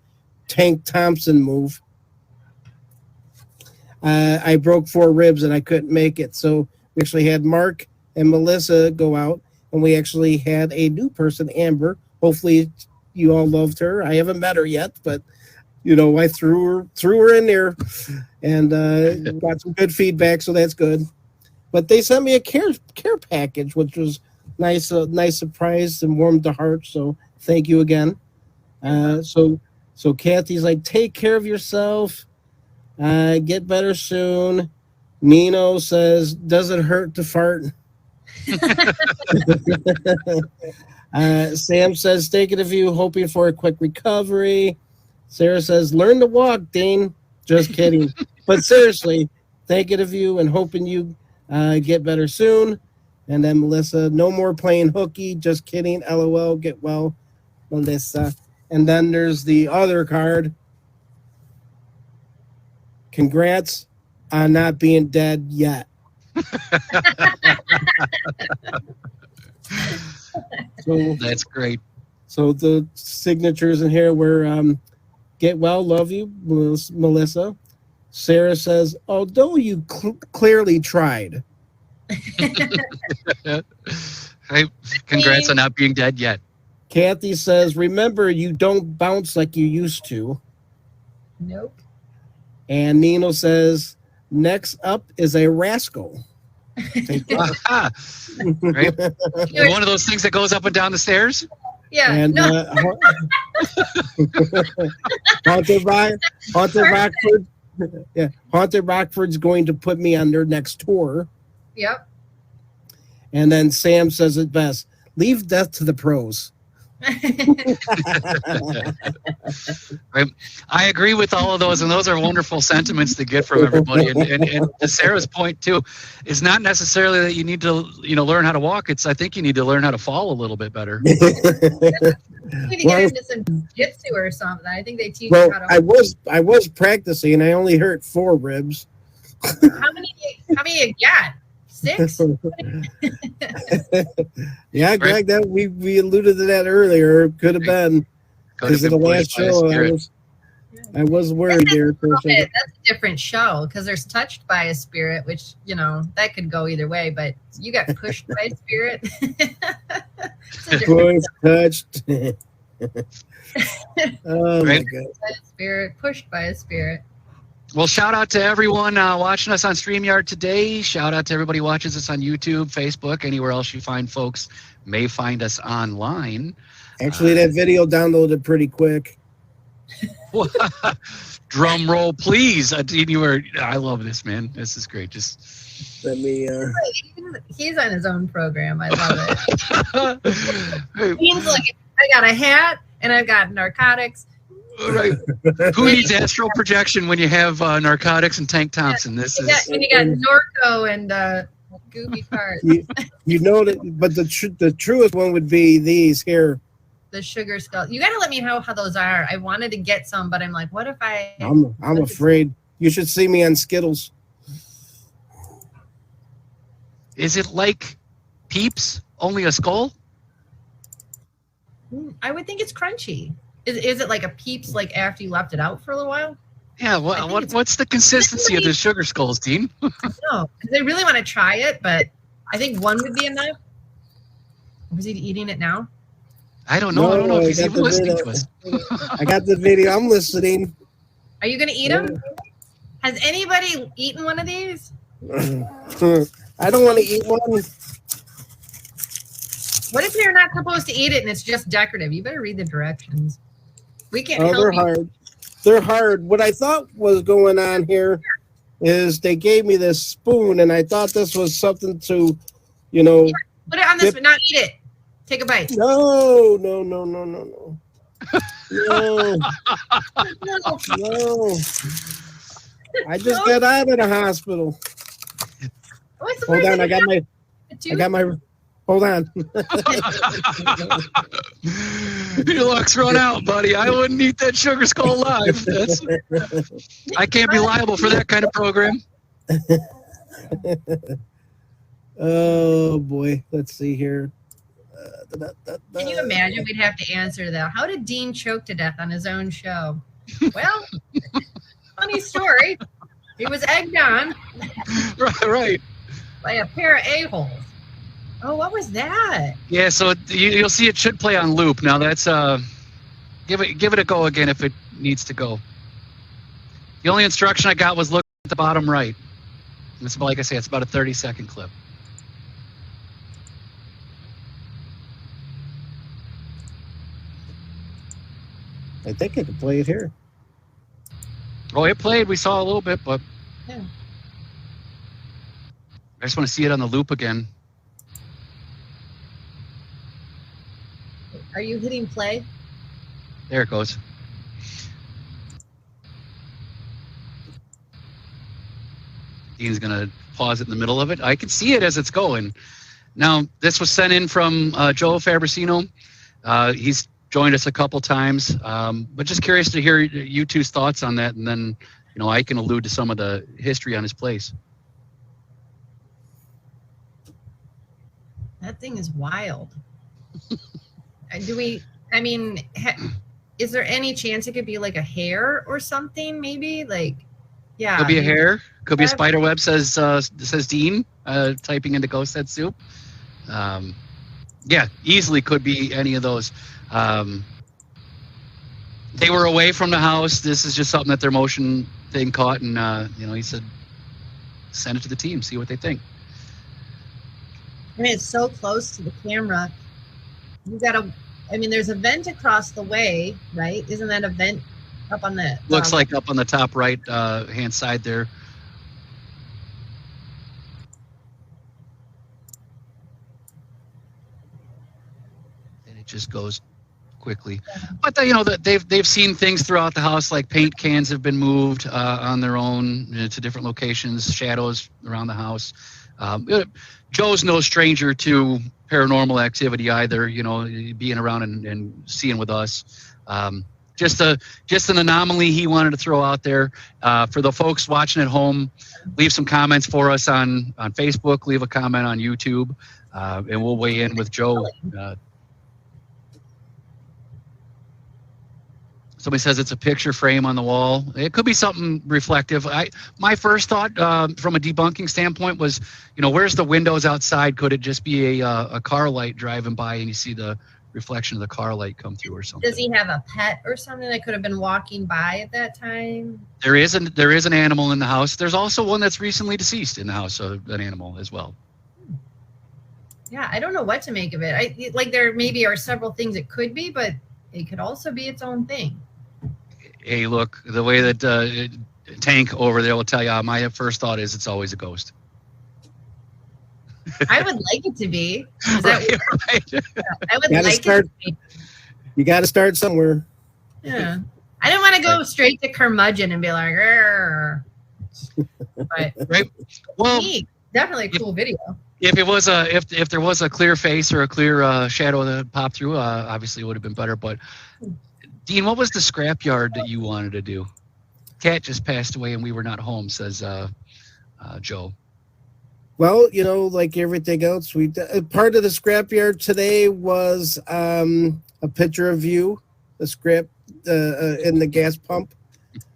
B: Tank Thompson move, I broke 4 ribs and I couldn't make it. So we actually had Mark and Melissa go out, and we actually had a new person, Amber. Hopefully, you all loved her. I haven't met her yet, but I threw her in there, and got some good feedback, so that's good. But they sent me a care package, which was nice, a nice surprise and warmed the heart. So thank you again. So Kathy's like, take care of yourself. Get better soon. Nino says, does it hurt to fart? Sam says, take it of you, hoping for a quick recovery. Sarah says, learn to walk, Dean. Just kidding. But seriously, take it of you and hoping you get better soon. And then Melissa, no more playing hooky. Just kidding. LOL. Get well, Melissa. And then there's the other card. Congrats on not being dead yet. So
A: That's great.
B: So the signatures in here were get well, love you, Melissa. Sarah says, although you clearly tried.
A: Hey, congrats on not being dead yet.
B: Kathy says, remember, you don't bounce like you used to.
C: Nope.
B: And Nino says, next up is a rascal.
A: Right? One of those things that goes up and down the stairs.
C: Yeah.
B: And
C: No.
B: Haunted Rockford. Yeah, Haunted Rockford's going to put me on their next tour.
C: Yep.
B: And then Sam says it best: leave death to the pros.
A: Right. I agree with all of those, and those are wonderful sentiments to get from everybody. And to Sarah's point too, is not necessarily that you need to learn how to walk. I think you need to learn how to fall a little bit better.
C: You need to get into some jiu-jitsu or something. I think they teach
B: Well,
C: you how to.
B: I was practicing, and I only hurt 4 ribs.
C: How many you got? 6?
B: Yeah, Greg, that we alluded to that earlier. Could have been
A: Could have
B: because of the
A: been
B: last
A: pushed by a
B: show.
A: spirit.
B: I was worried there.
C: That's a different show because there's touched by a spirit, which that could go either way. But you got pushed by a spirit.
B: Voice touched. Oh my
A: Right.
B: God!
C: By a spirit, pushed by a spirit.
A: Well, shout out to everyone watching us on StreamYard today. Shout out to everybody who watches us on YouTube, Facebook, anywhere else you find folks may find us online.
B: Actually, that video downloaded pretty quick.
A: Drum roll, please. I love this, man. This is great. Just
B: Let me.
C: He's on his own program. I love it.
A: Hey,
C: He's like, I got a hat and I've got narcotics.
A: right. Who needs astral projection when you have narcotics and Tank Thompson?
C: And you got Norco and Gooby Cart.
B: You know that, but the truest one would be these here.
C: The sugar skull. You got to let me know how those are. I wanted to get some, but I'm like, what if
B: I'm afraid. You should see me on Skittles.
A: Is it like Peeps, only a skull?
C: I would think it's crunchy. Is it like a Peeps, like after you left it out for a little while?
A: Yeah. What's the consistency of the sugar skulls, Dean?
C: No, because I really want to try it, but I think one would be enough. Was he eating it now?
A: I don't know.
B: No,
A: I don't know if
B: I
A: he's
B: got
A: even
B: the
A: listening
B: video.
A: to us.
B: I got the video. I'm listening.
C: Are you going to eat them? Has anybody eaten one of these?
B: I don't want to eat one.
C: What if you're not supposed to eat it and it's just decorative? You better read the directions. We can't
B: Oh,
C: help
B: they're
C: you.
B: hard. They're hard. What I thought was going on here is they gave me this spoon, and I thought this was something to,
C: Put it on this,
B: Yep.
C: but not eat it. Take a bite.
B: No.
C: No.
B: No. I just got out of the hospital.
C: What's the
B: Hold
C: worst
B: on,
C: thing
B: hold on.
A: Your luck's run out, buddy. I wouldn't eat that sugar skull live. I can't be liable for that kind of program.
B: Oh boy, let's see here.
C: Can you imagine? We'd have to answer that. How did Dean choke to death on his own show? Well, funny story. He was egged on
A: Right.
C: by a pair of a-holes. Oh, what was that?
A: Yeah, so you'll see it should play on loop. Now that's give it a go again if it needs to go. The only instruction I got was look at the bottom right. It's about, like I say, it's about a 30-second clip.
B: I think I can play it here.
A: Oh, it played. We saw a little bit, but
C: Yeah.
A: I just want to see it on the loop again.
C: Are you hitting play?
A: There it goes. Dean's going to pause it in the middle of it. I can see it as it's going. Now, this was sent in from Joe Fabricino. He's joined us a couple times, but just curious to hear you two's thoughts on that, and then I can allude to some of the history on his place.
C: That thing is wild. Is there any chance it could be like a hair or something? Maybe yeah.
A: Could be a hair. Could be a spider web. Says Dean, typing into Ghost Head Soup. Yeah, easily could be any of those. They were away from the house. This is just something that their motion thing caught, and he said, send it to the team, see what they think.
C: I mean, it's so close to the camera. There's a vent across the way, right? Isn't that a vent up on the...
A: Looks like up on the top right hand side there. And it just goes quickly. But they've seen things throughout the house, like paint cans have been moved on their own to different locations, shadows around the house. Joe's no stranger to paranormal activity either, being around and seeing with us. Just an anomaly he wanted to throw out there. For the folks watching at home, leave some comments for us on Facebook, leave a comment on YouTube, and we'll weigh in with Joe. Somebody says it's a picture frame on the wall. It could be something reflective. My first thought from a debunking standpoint was, where's the windows outside? Could it just be a car light driving by and you see the reflection of the car light come through or something?
C: Does he have a pet or something that could have been walking by at that time?
A: There is an animal in the house. There's also one that's recently deceased in the house, so an animal as well.
C: Yeah, I don't know what to make of it. There maybe are several things it could be, but it could also be its own thing.
A: Hey, look, the way that Tank over there will tell you, my first thought is it's always a ghost.
C: I would like it to be. Right. I would like it to be.
B: You got to start somewhere.
C: Yeah. I didn't want to go straight to curmudgeon and be like, "Rrr." But
A: right. Well,
C: definitely a cool video.
A: If it was if there was a clear face or a clear shadow that popped through, obviously it would have been better. But Dean, what was the scrapyard that you wanted to do? Cat just passed away and we were not home, says Joe.
B: Well, like everything else, part of the scrapyard today was a picture of you, the scrap in the gas pump,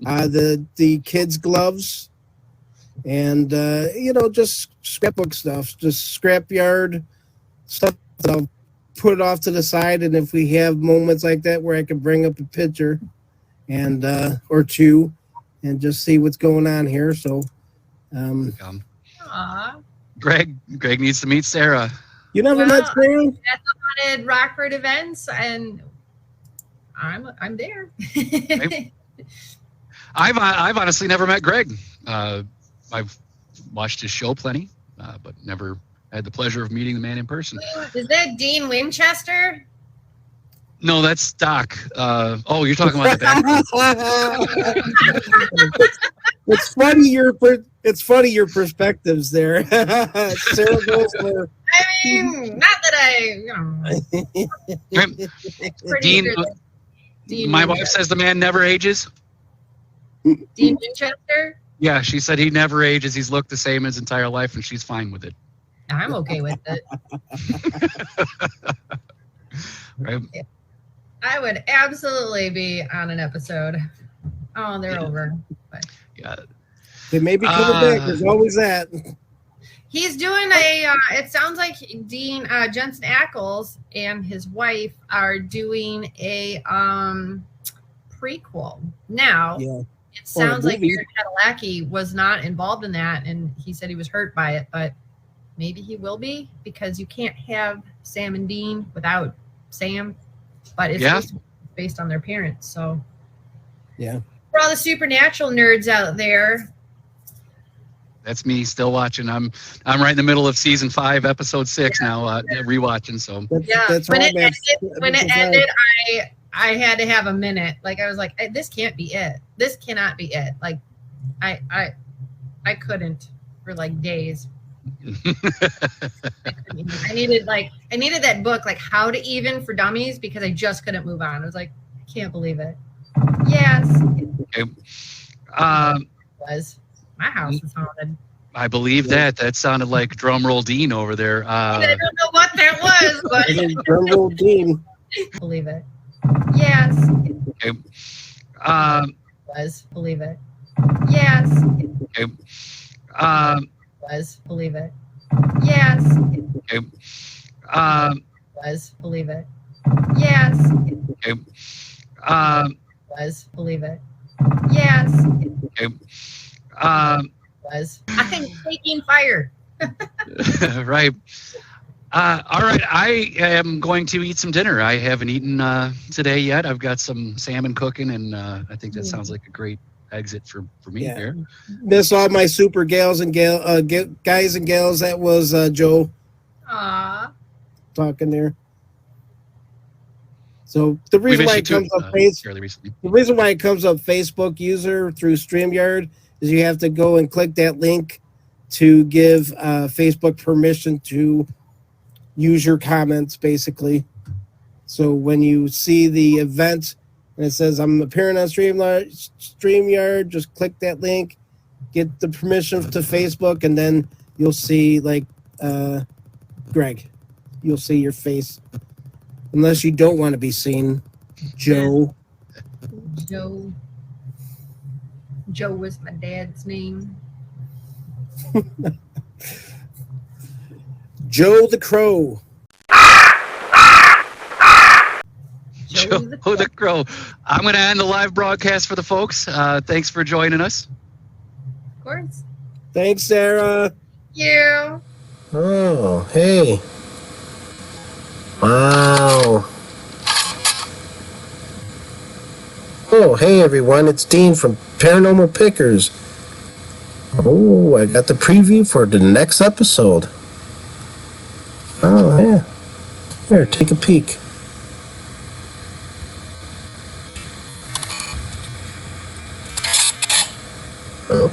B: the kids' gloves, and just scrapbook stuff, just scrapyard stuff that I'll put off to the side, and if we have moments like that where I can bring up a picture and or two and just see what's going on here. So
A: Greg needs to meet Sarah.
B: You never met Sarah?
C: At the haunted Rockford events, and I'm there.
A: Right. I've honestly never met Greg. I've watched his show plenty, but never had the pleasure of meeting the man in person.
C: Is that Dean Winchester?
A: No, that's Doc. You're talking about the back.
B: It's funny your perspectives there. Sarah goes for,
C: not that
A: Dean, my wife says the man never ages.
C: Dean Winchester?
A: Yeah, she said he never ages. He's looked the same his entire life, and she's fine with it.
C: I'm okay with it.
A: Right.
C: I would absolutely be on an episode. Oh, they're over. But.
A: Yeah.
B: They may be coming back. There's always that.
C: He's doing a. It sounds like Dean Jensen Ackles and his wife are doing a prequel. Now,
B: Yeah.
C: it sounds like
B: movie.
C: Aaron Padalecki was not involved in that, and he said he was hurt by it. But maybe he will be, because you can't have Sam and Dean without Sam. But it's
A: Yeah.
C: supposed to be based on their parents. So
B: Yeah.
C: for all the supernatural nerds out there,
A: That's me still watching. I'm right in the middle of season 5, episode 6 now, rewatching. So
B: That's
C: when
B: why,
C: it
B: man.
C: ended, I had to have a minute. Like, I was like, this can't be it. This cannot be it. Like, I couldn't for like days. I needed that book, like How to Even for Dummies, because I just couldn't move on. I was like, I can't believe it. Yes, it was. My house is haunted.
A: I believe that sounded like drum roll Dean over there.
C: I don't know what that was, but
B: Drum roll Dean.
C: believe it. Yes, it was. Believe it. Yes, it was. Believe it. Yes, it was. Believe it. Yes, it was. Believe it. Yes, it was. I'm taking fire.
A: Right. All right. I am going to eat some dinner. I haven't eaten today yet. I've got some salmon cooking, and I think that sounds like a great exit for me there.
B: Miss all my super guys and gals. That was Joe
C: Aw.
B: talking there. So the
A: We
B: reason
A: missed
B: why
A: you
B: it
A: too,
B: comes up
A: fairly recently.
B: the reason why it comes up Facebook user through StreamYard is you have to go and click that link to give Facebook permission to use your comments, basically. So when you see the event and it says I'm appearing on StreamYard, just click that link, get the permission to Facebook, and then you'll see, like, Greg. You'll see your face. Unless you don't want to be seen, Joe.
C: Joe was my dad's name.
B: Joe the Crow.
A: Joe the Crow. I'm going to end the live broadcast for the folks. Thanks for joining us.
C: Of course.
B: Thanks, Sarah.
C: You.
B: Oh, hey. Wow. Oh, hey, everyone. It's Dean from Paranormal Pickers. Oh, I got the preview for the next episode. Oh, yeah. Here, take a peek. Oh.